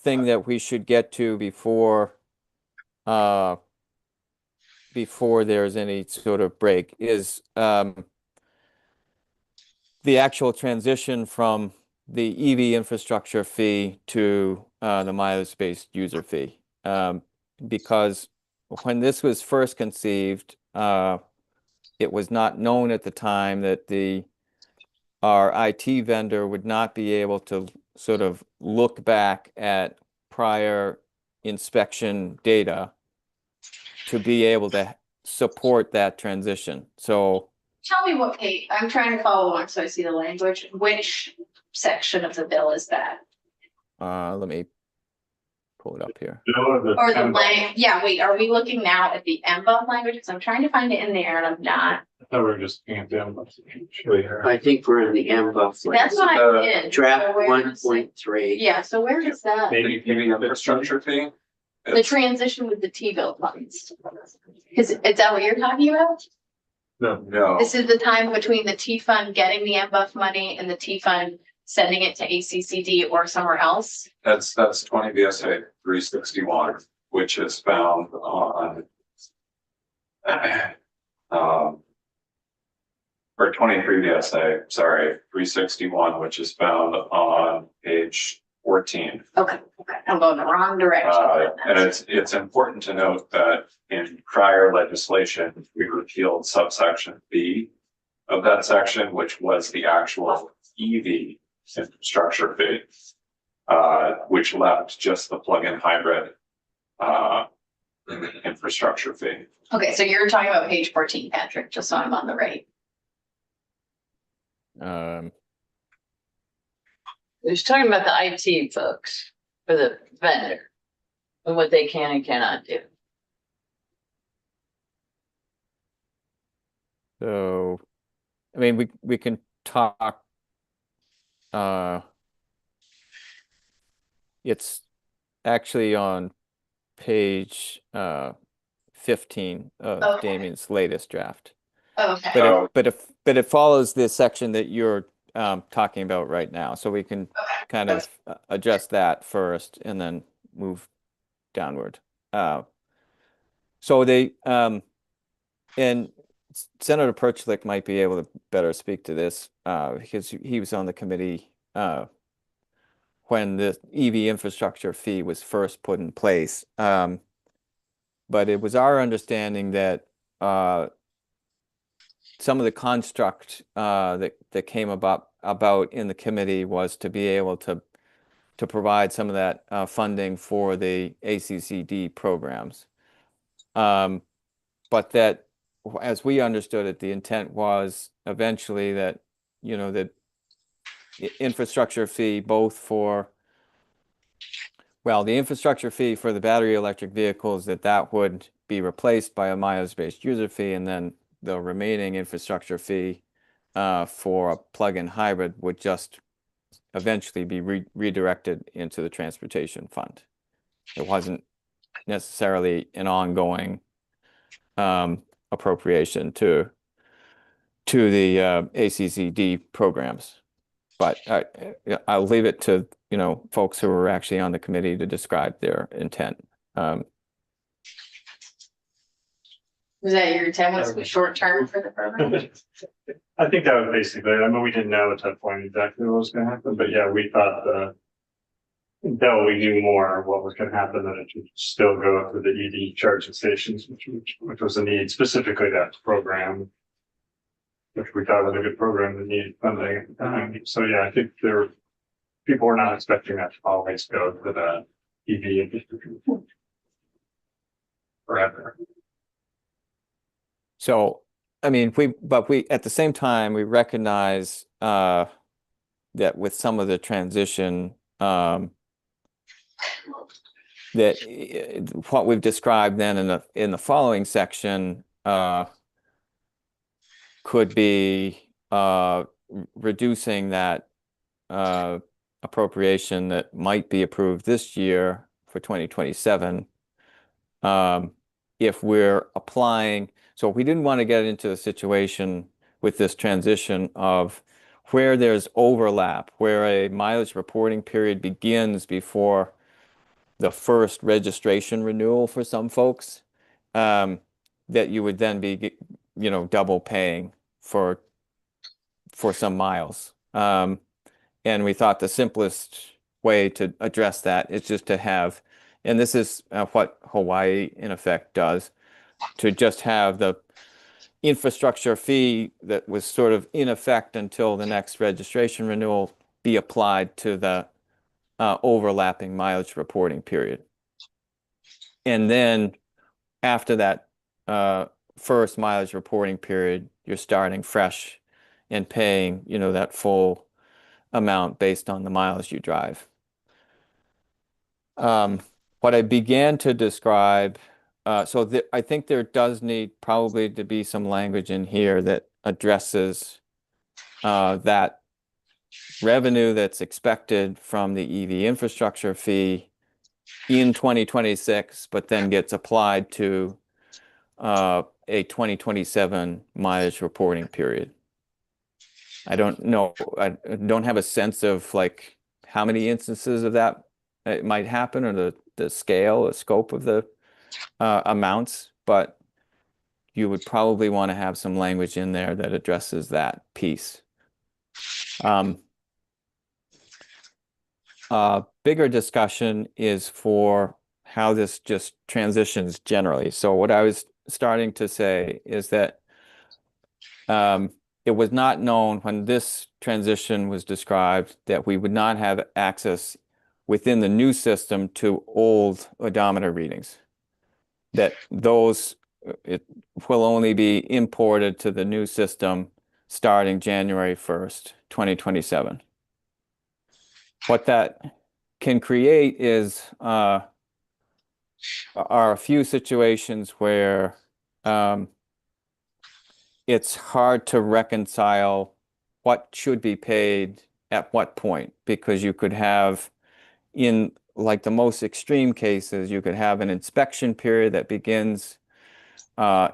thing that we should get to before there's any sort of break is the actual transition from the EV infrastructure fee to the mileage-based user fee. Because when this was first conceived, it was not known at the time that our IT vendor would not be able to sort of look back at prior inspection data to be able to support that transition. So Tell me what page, I'm trying to follow along so I see the language. Which section of the bill is that? let me pull it up here. Or the yeah, wait, are we looking now at the MBUF language? Because I'm trying to find it in there and I'm not. I thought we were just looking at them. I think we're in the MBUF. That's what I'm in. Draft So where is it? 1.3. Yeah, so where is that? Maybe the infrastructure fee? The transition with the T-bill funds. Is that what you're talking about? No. This is the time between the T-fund getting the MBUF money and the T-fund sending it to ACCD or somewhere else? That's 20 VSA 361, which is found on or 23 VSA, sorry, 361, which is found on page 14. Okay, I'm going the wrong direction. And it's important to note that in prior legislation, we repealed subsection B of that section, which was the actual EV infrastructure fee, which left just the plug-in hybrid infrastructure fee. Okay, so you're talking about page 14, Patrick, just so I'm on the right. He's talking about the IT folks for the vendor and what they can and cannot do. So, I mean, we can talk. It's actually on page 15 of Okay. Damien's latest draft. Okay, But it follows the section that you're talking about right now, so we can kind of address that first and then move downward. So they and Senator Perchlik might be able to better speak to this because he was on the committee when the EV infrastructure fee was first put in place. But it was our understanding that some of the construct that came about in the committee was to be able to provide some of that funding for the ACCD programs. But that, as we understood it, the intent was eventually that, you know, that infrastructure fee both for, well, the infrastructure fee for the battery electric vehicles, that would be replaced by a mileage-based user fee, and then the remaining infrastructure fee for a plug-in hybrid would just eventually be redirected into the transportation fund. It wasn't necessarily an ongoing appropriation to the ACCD programs. But I'll leave it to, you know, folks who are actually on the committee to describe their intent. was that your intent, was short term for the program? I think that was basically, I mean, we didn't know at that point exactly what was gonna happen, but yeah, we thought until we knew more what was gonna happen, that it should still go to the EV charging stations, which was a need specifically that program, which we thought was a good program that needed funding. So yeah, I think people were not expecting that to always go to the EV infrastructure forever. So, I mean, but we at the same time, we recognize that with some of the transition, that what we've described then in the following section could be reducing that appropriation that might be approved this year for 2027 if we're applying. So we didn't want to get into a situation with this transition of where there's overlap, where a mileage reporting period begins before the first registration renewal for some folks, that you would then be, you know, double paying for some miles. And we thought the simplest way to address that is just to have, and this is what Hawaii in effect does, to just have the infrastructure fee that was sort of in effect until the next registration renewal be applied to the overlapping mileage reporting period. And then after that first mileage reporting period, you're starting fresh and paying, you know, that full amount based on the miles you drive. What I began to describe, so I think there does need probably to be some language in here that addresses that revenue that's expected from the EV infrastructure fee in 2026, but then gets applied to a 2027 mileage reporting period. I don't know, I don't have a sense of like how many instances of that it might happen, or the scale or scope of the amounts, but you would probably want to have some language in there that addresses that piece. Bigger discussion is for how this just transitions generally. So what I was starting to say is that it was not known when this transition was described that we would not have access within the new system to old odometer readings. That those it will only be imported to the new system starting January 1st, 2027. What that can create is are a few situations where it's hard to reconcile what should be paid at what point, because you could have, in like the most extreme cases, you could have an inspection period that begins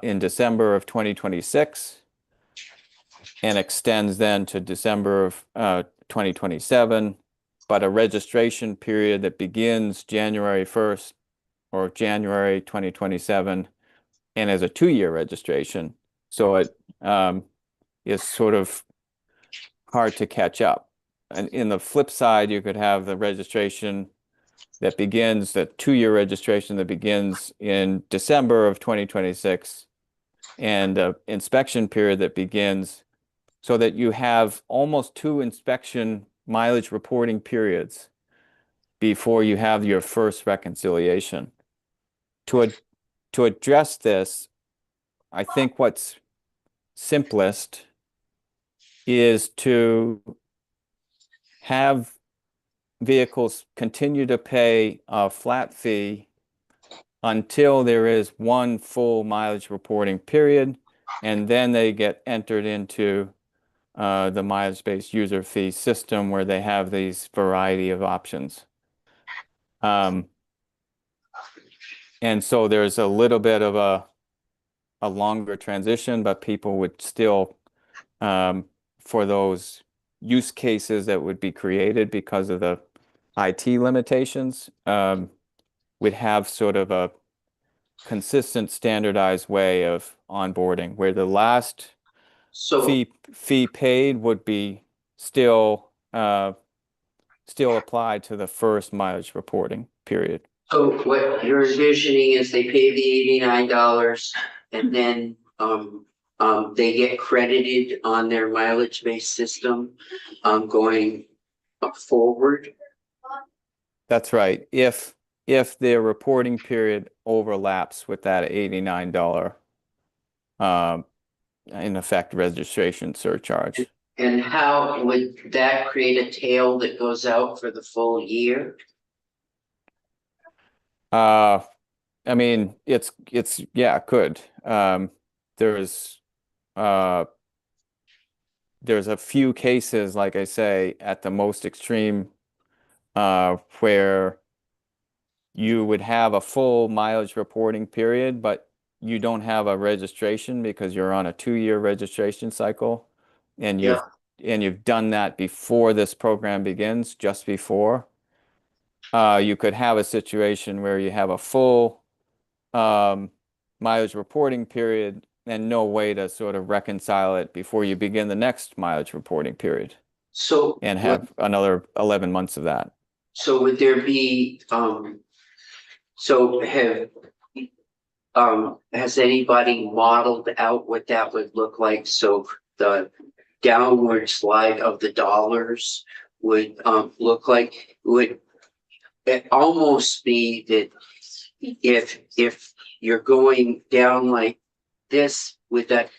in December of 2026 and extends then to December of 2027, but a registration period that begins January 1st or January 2027 and is a 2-year registration. So it is sort of hard to catch up. And in the flip side, you could have the registration that begins, the 2-year registration that begins in December of 2026 and an inspection period that begins, so that you have almost 2 inspection mileage reporting periods before you have your first reconciliation. To address this, I think what's simplest is to have vehicles continue to pay a flat fee until there is 1 full mileage reporting period, and then they get entered into the mileage-based user fee system where they have these variety of options. And so there's a little bit of a longer transition, but people would still, for those use cases that would be created because of the IT limitations, would have sort of a consistent standardized way of onboarding where the last So, fee paid would be still applied to the first mileage reporting period. so what you're envisioning is they pay the $89 and then they get credited on their mileage-based system going forward. That's right. If their reporting period overlaps with that $89 in effect registration surcharge. And how would that create a tail that goes out for the full year? I mean, it's yeah, it could. There's a few cases, like I say, at the most extreme, where you would have a full mileage reporting period, but you don't have a registration because you're on a 2-year registration cycle, and you've done that before this program begins, just before. You could have a situation where you have a full mileage reporting period and no way to sort of reconcile it before you begin the next mileage reporting period So. and have another 11 months of that. So would there be, so has anybody modeled out what that would look like? So the downward slide of the dollars would, look like, would it almost be that if you're going down like this with that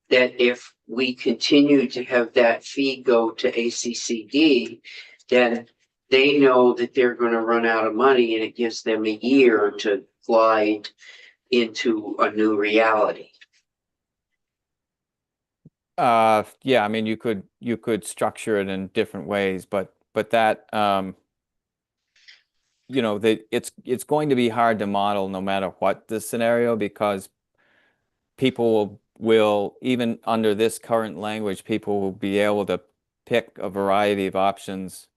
if we continue to have that fee go to ACCD, then they know that they're going to run out of money and it gives them a year to glide into a new reality. Yeah, I mean, you could structure it in different ways, but that it's going to be hard to model no matter what the scenario, because people will, even under this current language, people will be able to pick a variety of options.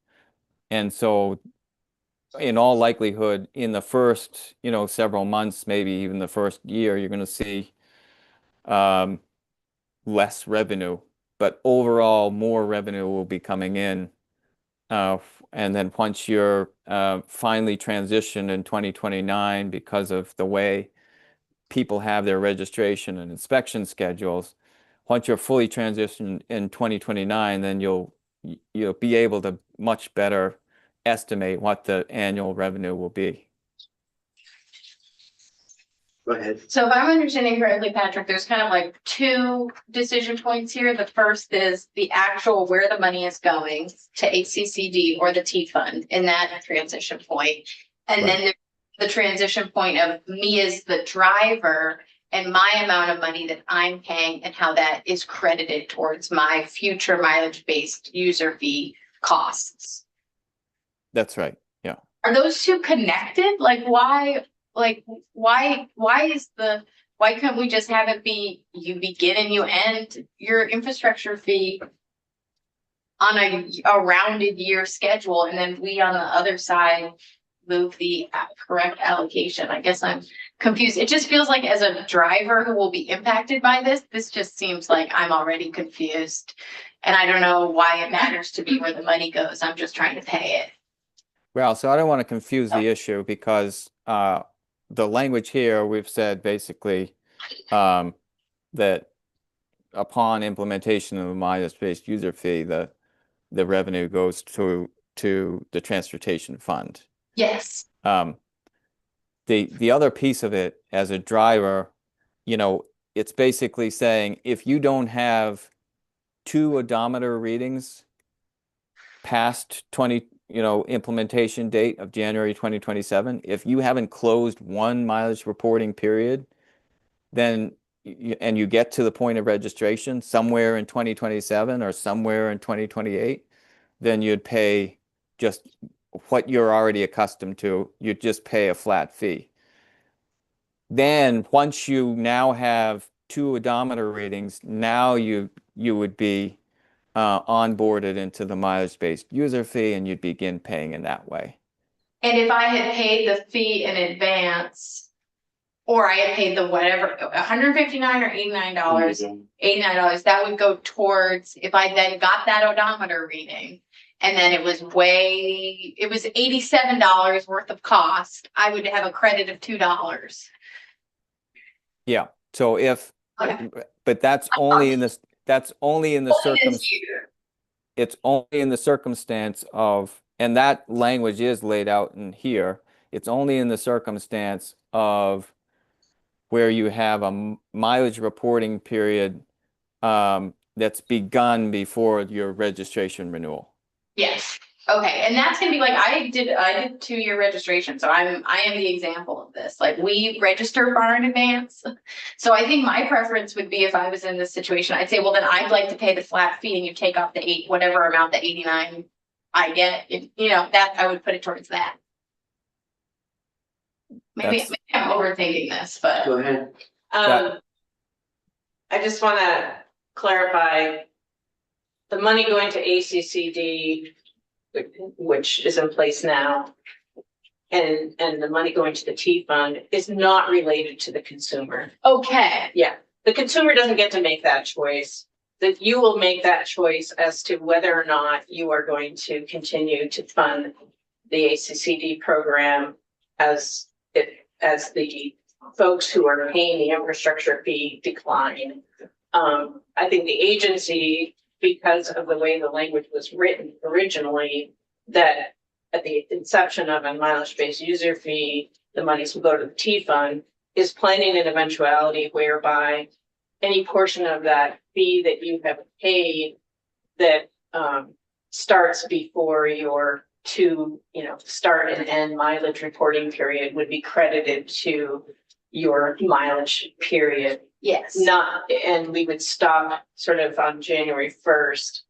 And so in all likelihood, in the first, several months, maybe even the first year, you're going to see less revenue, but overall more revenue will be coming in. And then once you're finally transitioned in 2029, because of the way people have their registration and inspection schedules, once you're fully transitioned in 2029, then you'll be able to much better estimate what the annual revenue will be. Go ahead. So if I'm understanding correctly, Patrick, there's kind of like two decision points here. The first is the actual where the money is going to HCCD or the T fund in that transition point. And then the transition point of me as the driver and my amount of money that I'm paying and how that is credited towards my future mileage-based user fee costs. That's right. Yeah. Are those two connected? Why can't we just have it be you begin and you end your infrastructure fee on a rounded year schedule, and then we on the other side move the correct allocation? I guess I'm confused. It just feels like as a driver who will be impacted by this just seems like I'm already confused. And I don't know why it matters to me where the money goes. I'm just trying to pay it. Well, so I don't want to confuse the issue because the language here, we've said basically that upon implementation of the mileage-based user fee, the revenue goes to the transportation fund. Yes. The other piece of it as a driver, it's basically saying if you don't have 2 odometer readings past implementation date of January 2027, if you haven't closed 1 mileage reporting period, then and you get to the point of registration somewhere in 2027 or somewhere in 2028, then you'd pay just what you're already accustomed to. You'd just pay a flat fee. Then once you now have 2 odometer readings, now you would be onboarded into the mileage-based user fee, and you'd begin paying in that way. And if I had paid the fee in advance, or I had paid the whatever, $159 or $89, that would go towards, if I then got that odometer reading, and then it was $87 worth of cost, I would have a credit of $2. Yeah. So but that's only in this. That's only in the it's only in the circumstance of, and that language is laid out in here. It's only in the circumstance of where you have a mileage reporting period that's begun before your registration renewal. Yes. Okay. And that's gonna be like, I did 2-year registration. So I am the example of this. Like, we register far in advance. So I think my preference would be, if I was in this situation, I'd say, well, then I'd like to pay the flat fee and you take off the whatever amount, the 89 I get, that I would put it towards that. Maybe I'm overthinking this, but. Go ahead. I just want to clarify the money going to ACCD, which is in place now, and the money going to the T fund is not related to the consumer. Okay. Yeah, the consumer doesn't get to make that choice. That you will make that choice as to whether or not you are going to continue to fund the ACCD program as the folks who are paying the infrastructure fee decline. I think the agency, because of the way the language was written originally, that at the inception of a mileage-based user fee, the monies will go to the T fund, is planning an eventuality whereby any portion of that fee that you have paid that starts before your start and end mileage reporting period would be credited to your mileage period. Yes. And we would stop sort of on January 1st,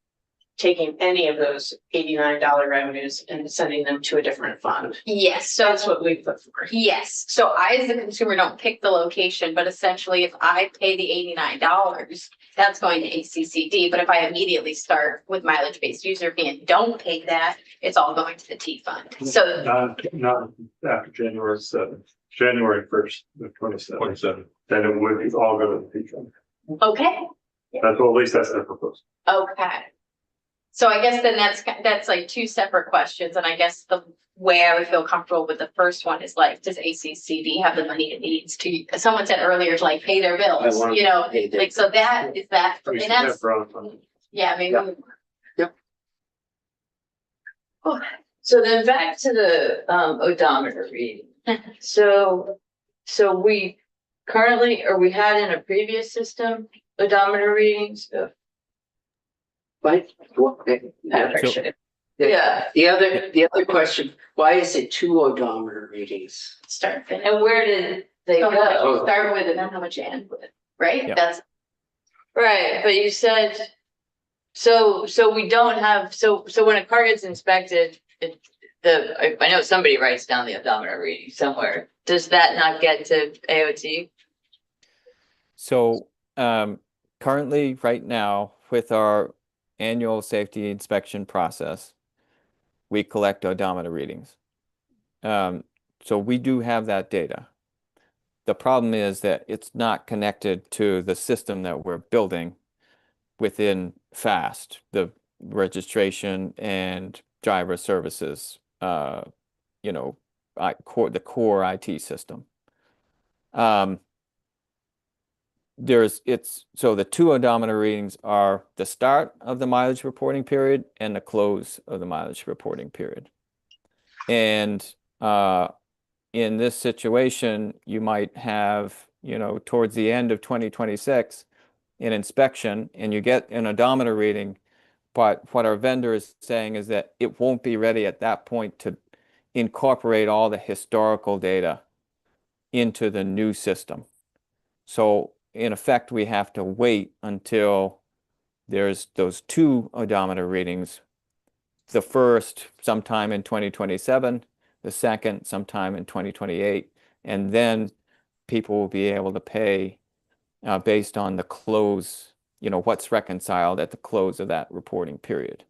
taking any of those $89 revenues and sending them to a different fund. Yes. So That's what we put for. yes. So I, as the consumer, don't pick the location, but essentially if I pay the $89, that's going to ACCD. But if I immediately start with mileage-based user fee and don't pay that, it's all going to the T fund. So Not after January 7th, January 1st, the 27th, then it would all go to the T fund. Okay, That's, well, at least that's the proposal. okay. So I guess then that's like two separate questions, and I guess the way I would feel comfortable with the first one is like, does ACCD have the money it needs to, someone said earlier, to like pay their bills, want you know? to pay their- Like, so that, is that, We and should have that's, broad funding. yeah, maybe. Yeah. So then back to the odometer reading. So we currently, or we had in a previous system, odometer readings of, But, So- yeah, the other question, why is it 2 odometer readings? Start, finish. and where did they So how much go? you start with and then how much you end with, right? Yeah. That's, Right, but you said, so we don't have, so when a car gets inspected, I know somebody writes down the odometer reading somewhere. Does that not get to AOT? So currently, right now, with our annual safety inspection process, we collect odometer readings. So we do have that data. The problem is that it's not connected to the system that we're building within FAST, the registration and driver services, you know, the core IT system. So the 2 odometer readings are the start of the mileage reporting period and the close of the mileage reporting period. And in this situation, you might have, you know, towards the end of 2026, an inspection, and you get an odometer reading, but what our vendor is saying is that it won't be ready at that point to incorporate all the historical data into the new system. So in effect, we have to wait until there's those 2 odometer readings. The first sometime in 2027, the second sometime in 2028, and then people will be able to pay based on the close, you know, what's reconciled at the close of that reporting period.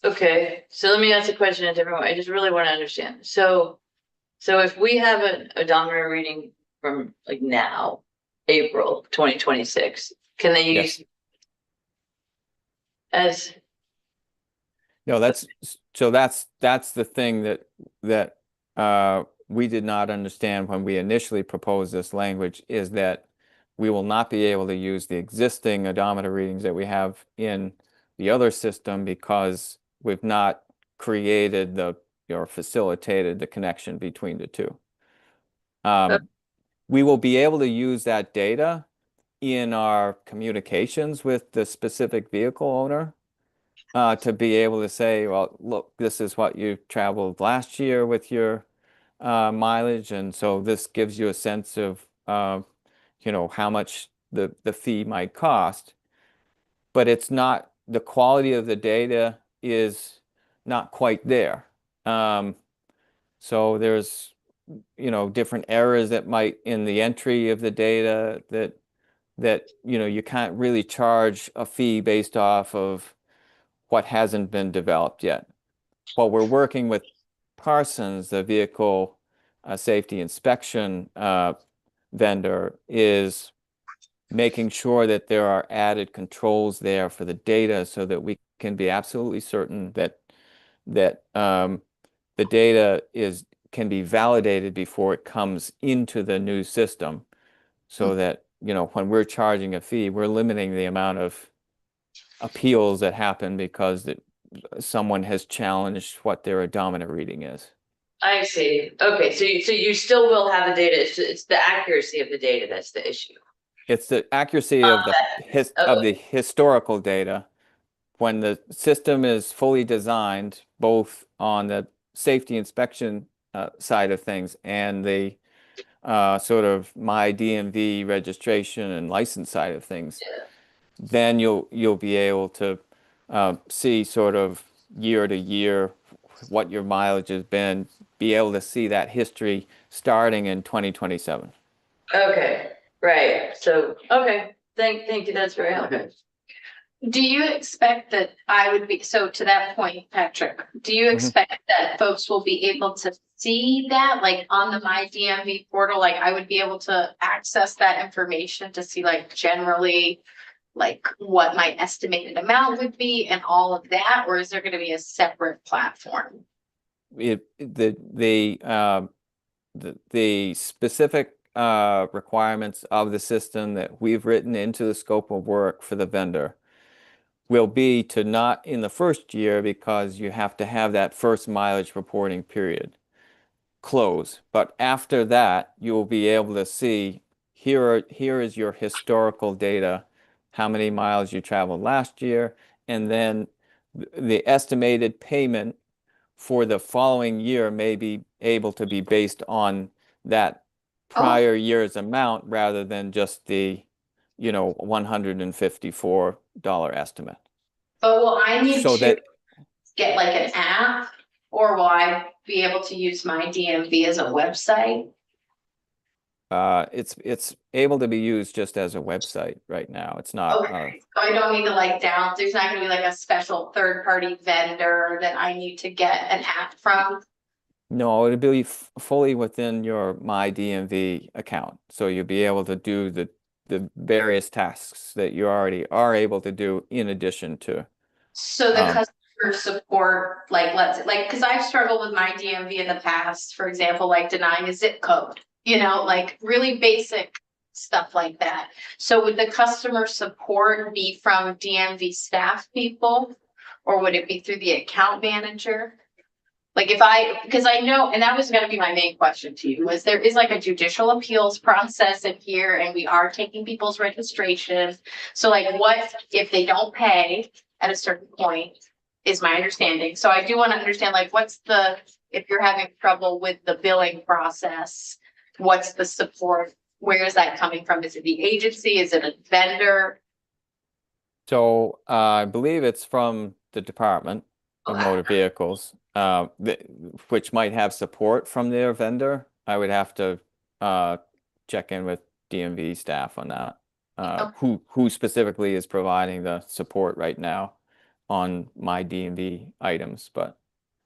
Okay, so let me ask the question a different way. I just really want to understand. So if we have an odometer reading from like now, April 2026, can they Yes. use as, No, that's the thing that we did not understand when we initially proposed this language, is that we will not be able to use the existing odometer readings that we have in the other system because we've not created or facilitated the connection between the two. We will be able to use that data in our communications with the specific vehicle owner to be able to say, well, look, this is what you traveled last year with your mileage, and so this gives you a sense of you know, how much the fee might cost. But it's not, the quality of the data is not quite there. So there's, you know, different errors that might in the entry of the data that you know, you can't really charge a fee based off of what hasn't been developed yet. While we're working with Parsons, the vehicle safety inspection vendor, is making sure that there are added controls there for the data so that we can be absolutely certain that the data can be validated before it comes into the new system, so that, you know, when we're charging a fee, we're limiting the amount of appeals that happen because someone has challenged what their odometer reading is. I see. Okay, so you still will have the data. It's the accuracy of the data that's the issue. It's the accuracy of the historical data. When the system is fully designed, both on the safety inspection side of things and the sort of my DMV registration and license side of things, then you'll be able to see sort of year to year what your mileage has been, be able to see that history starting in 2027. Okay, right. So, okay, thank you. That's very helpful. Okay. Do you expect that I would be, so to that point, Patrick, do you Mhm. expect that folks will be able to see that, like on the My DMV portal, like I would be able to access that information to see like generally like what my estimated amount would be and all of that, or is there gonna be a separate platform? The specific requirements of the system that we've written into the scope of work for the vendor will be to not in the first year, because you have to have that first mileage reporting period close. But after that, you will be able to see here is your historical data, how many miles you traveled last year, and then the estimated payment for the following year may be able to be based on that prior year's amount rather than just the, $154 estimate. But will I need So to that get like an app, or will I be able to use My DMV as a website? it's able to be used just as a website right now. It's not, Okay, so I don't need to like there's not gonna be like a special third-party vendor that I need to get an app from? no, it'll be fully within your My DMV account. So you'll be able to do the various tasks that you already are able to do in addition to. So the Um, customer support, like, cause I've struggled with My DMV in the past, for example, like denying a zip code, like really basic stuff like that. So would the customer support be from DMV staff people? Or would it be through the account manager? Like because I know, and that was gonna be my main question to you, was there is like a judicial appeals process in here and we are taking people's registration. So like what if they don't pay at a certain point, is my understanding. So I do wanna understand like if you're having trouble with the billing process, what's the support? Where is that coming from? Is it the agency? Is it a vendor? So I believe it's from the Department of Okay. Motor Vehicles, which might have support from their vendor. I would have to check in with DMV staff on that. Who specifically is providing the support right now on My DMV items, but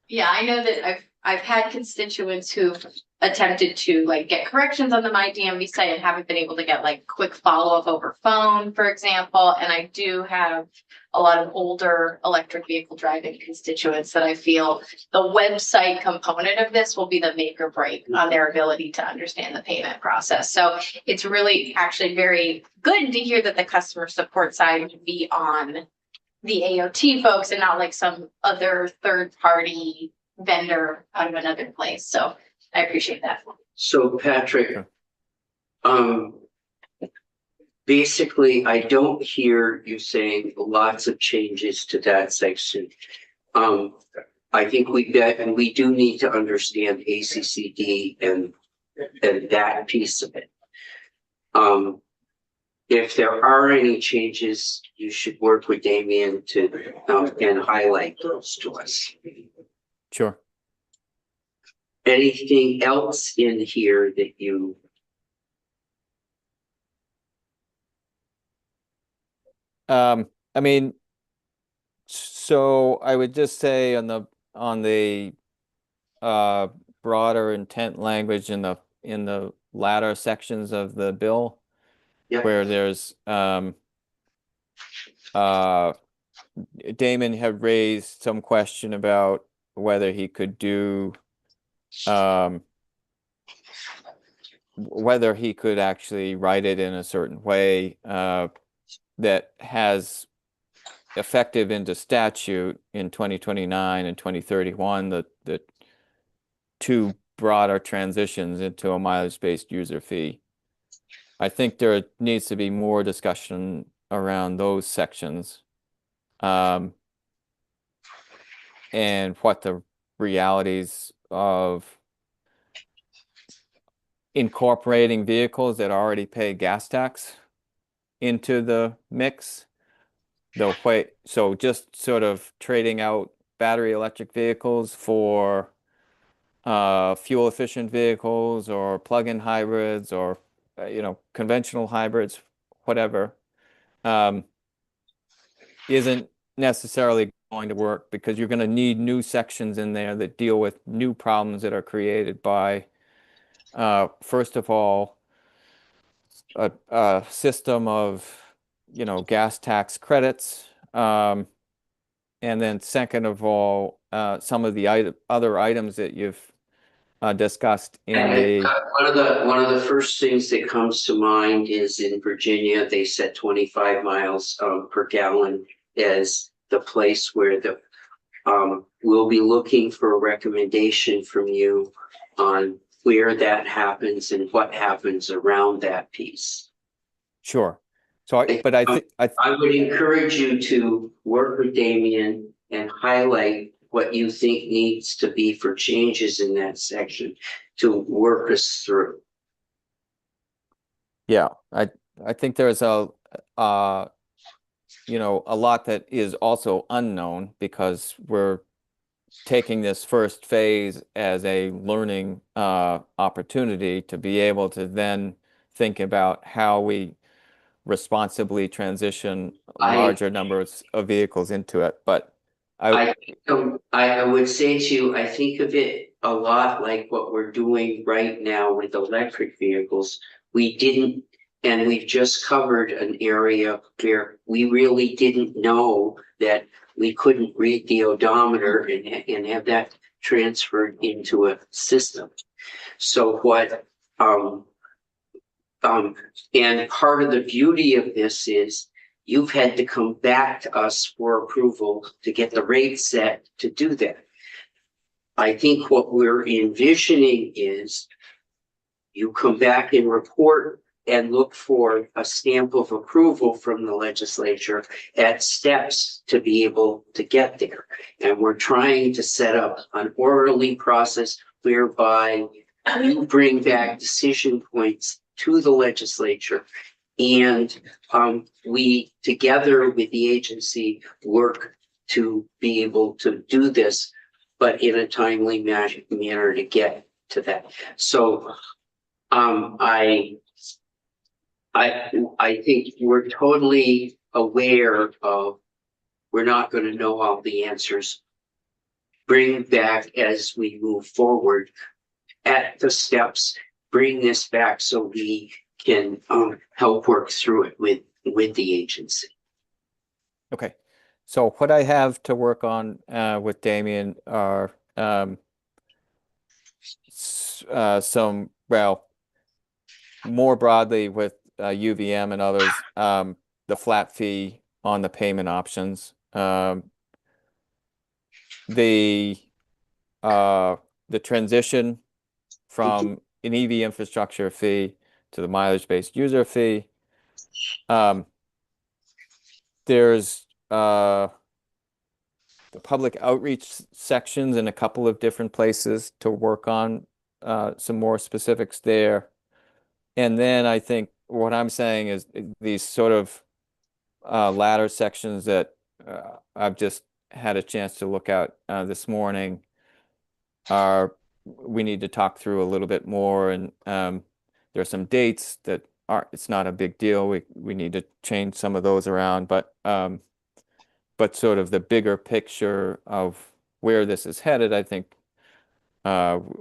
Yeah, I know that I've had constituents who've attempted to like get corrections on the My DMV site and haven't been able to get like quick follow-up over phone, for example. And I do have a lot of older electric vehicle driving constituents that I feel the website component of this will be the make or break on their ability to understand the payment process. So it's really actually very good to hear that the customer support side would be on the AOT folks and not like some other third party vendor out of another place. So I appreciate that. So Patrick, basically, I don't hear you saying lots of changes to that section. I think we do need to understand ACCD and that piece of it. If there are any changes, you should work with Damien to and highlight those to us. sure. Anything else in here that you? I mean, so I would just say on the broader intent language in the latter sections of the bill, Yeah. where there's Damon had raised some question about whether he could do whether he could actually write it in a certain way that has effective into statute in 2029 and 2031, the two broader transitions into a mileage-based user fee. I think there needs to be more discussion around those sections. And what the realities of incorporating vehicles that already pay gas tax into the mix. So just sort of trading out battery electric vehicles for fuel efficient vehicles or plug-in hybrids or conventional hybrids, whatever. isn't necessarily going to work because you're going to need new sections in there that deal with new problems that are created by, first of all, a system of, gas tax credits. And then second of all, some of the other items that you've discussed in the, One of the first things that comes to mind is in Virginia, they set 25 miles per gallon as the place where we'll be looking for a recommendation from you on where that happens and what happens around that piece. sure. So, I would encourage you to work with Damien and highlight what you think needs to be for changes in that section to work us through. yeah, I think there's a lot that is also unknown because we're taking this first phase as a learning opportunity to be able to then think about how we responsibly transition larger numbers of vehicles into it. But I would say to you, I think of it a lot like what we're doing right now with electric vehicles. We didn't, and we've just covered an area where we really didn't know that we couldn't read the odometer and have that transferred into a system. So what, and part of the beauty of this is you've had to come back to us for approval to get the rate set to do that. I think what we're envisioning is you come back and report and look for a stamp of approval from the legislature at steps to be able to get there. And we're trying to set up an orderly process whereby you bring back decision points to the legislature. And we, together with the agency, work to be able to do this, but in a timely manner to get to that. So I think we're totally aware of, we're not going to know all the answers. Bring back as we move forward at the steps, bring this back so we can help work through it with the agency. okay. So what I have to work on with Damien are some, well, more broadly with UVM and others, the flat fee on the payment options. The transition from an EV infrastructure fee to the mileage-based user fee. There's the public outreach sections in a couple of different places to work on some more specifics there. And then I think what I'm saying is these sort of latter sections that I've just had a chance to look at this morning we need to talk through a little bit more, and there are some dates that it's not a big deal. We need to change some of those around, but sort of the bigger picture of where this is headed, I think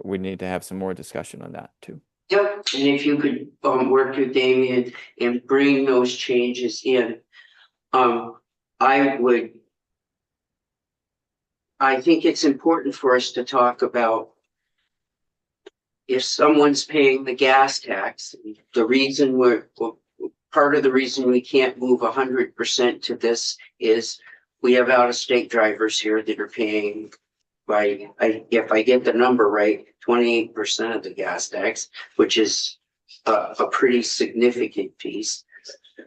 we need to have some more discussion on that too. Yep, and if you could work with Damien and bring those changes in, I think it's important for us to talk about if someone's paying the gas tax, the reason part of the reason we can't move 100% to this is we have out-of-state drivers here that are paying if I get the number right, 28% of the gas tax, which is a pretty significant piece.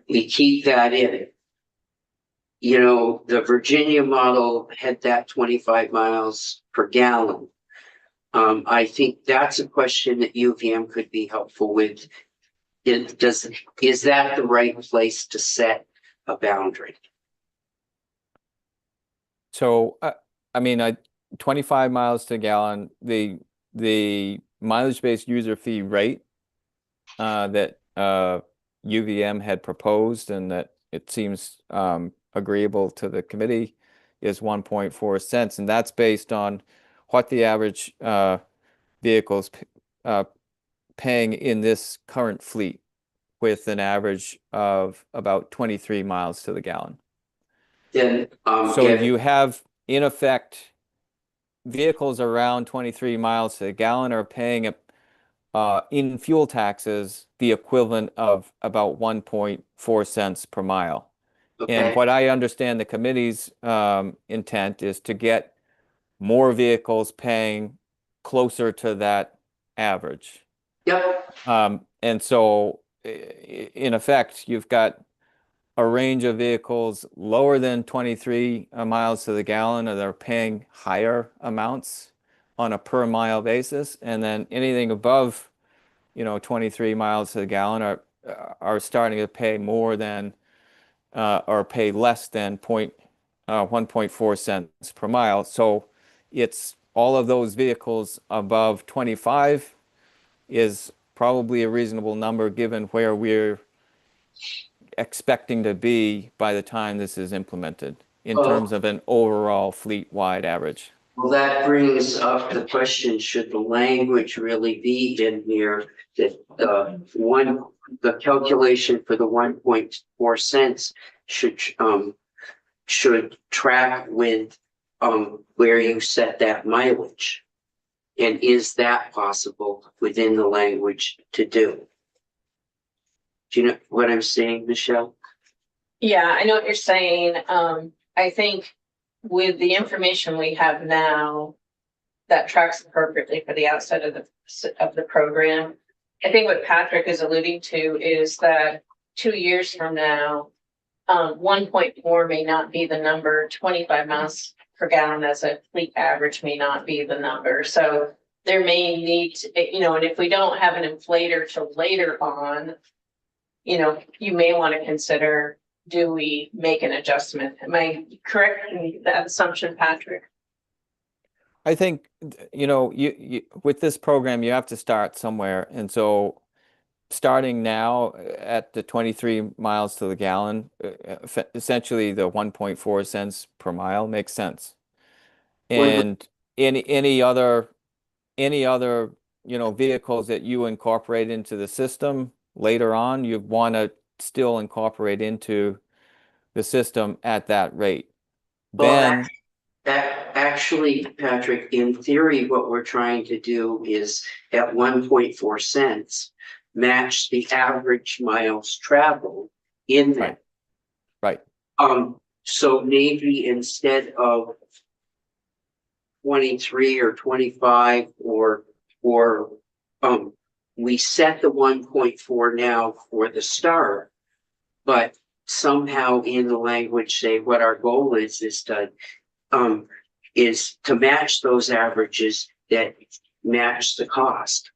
We keep that in. You know, the Virginia model had that 25 miles per gallon. I think that's a question that UVM could be helpful with. Is that the right place to set a boundary? So, I mean, 25 miles to gallon, the mileage-based user fee rate that UVM had proposed, and that it seems agreeable to the committee is 1.4 cents, and that's based on what the average vehicles paying in this current fleet, with an average of about 23 miles to the gallon. Then, So if- you have, in effect, vehicles around 23 miles to the gallon are paying in fuel taxes the equivalent of about 1.4 cents per mile. And okay, what I understand the committee's intent is to get more vehicles paying closer to that average. yep, And so in effect, you've got a range of vehicles lower than 23 miles to the gallon, or they're paying higher amounts on a per mile basis. And then anything above, 23 miles to the gallon are starting to pay more than or pay less than 1.4 cents per mile. So it's all of those vehicles above 25 is probably a reasonable number given where we're expecting to be by the time this is implemented in Oh. terms of an overall fleet-wide average. well, that brings up the question, should the language really be in here that the calculation for the 1.4 cents should track with where you set that mileage? And is that possible within the language to do? Do you know what I'm saying, Michelle? Yeah, I know what you're saying. I think with the information we have now, that tracks appropriately for the outside of the program. I think what Patrick is alluding to is that 2 years from now, 1.4 may not be the number, 25 miles per gallon as a fleet average may not be the number. So there may need to, and if we don't have an inflator till later on, you may want to consider, do we make an adjustment? Am I correct in that assumption, Patrick? I think, you with this program, you have to start somewhere. And so starting now at the 23 miles to the gallon, essentially the 1.4 cents per mile makes sense. And any other, vehicles that you incorporate into the system later on, you want to still incorporate into the system at that rate. Well, Then, actually, Patrick, in theory, what we're trying to do is at 1.4 cents, match the average miles traveled in that. right. So maybe instead of 23 or 25 or we set the 1.4 now for the start, but somehow in the language say what our goal is to match those averages that match the cost.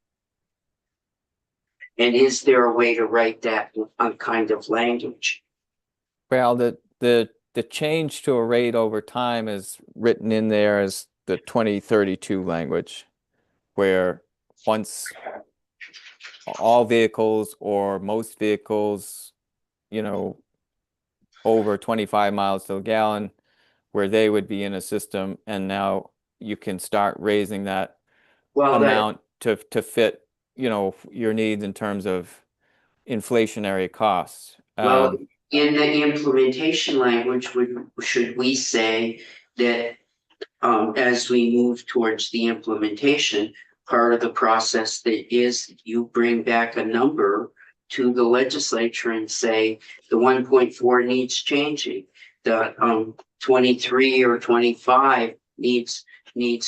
And is there a way to write that kind of language? Well, the change to a rate over time is written in there as the 2032 language, where once all vehicles or most vehicles, over 25 miles to the gallon, where they would be in a system, and now you can start raising that amount to fit, your needs in terms of inflationary costs. Well, in the implementation language, should we say that as we move towards the implementation, part of the process that is you bring back a number to the legislature and say the 1.4 needs changing, the 23 or 25 needs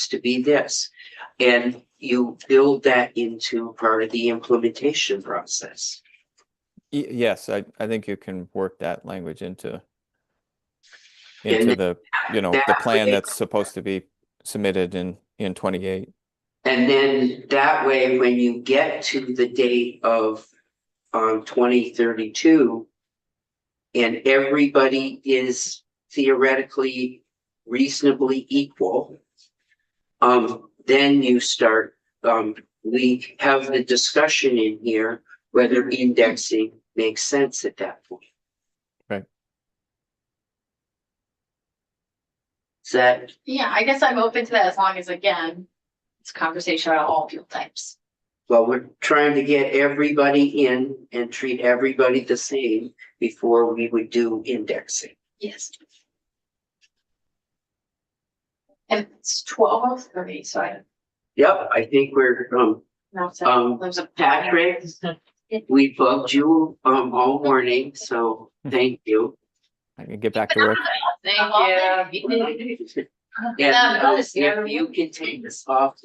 to be this, and you build that into part of the implementation process. Yes, I think you can work that language into And the, the plan that's supposed to be submitted in 28. And then that way, when you get to the date of 2032 and everybody is theoretically reasonably equal, then you start, we have the discussion in here whether indexing makes sense at that point. Right. Is that, Yeah, I guess I'm open to that as long as, again, it's a conversation about all fuel types. well, we're trying to get everybody in and treat everybody the same before we would do indexing. Yes. And it's 12:30, so I Yep, I think we're, don't know. There's a Patrick, we bugged you, all morning, so thank you. I can get back to work. Thank you. And if you can take this off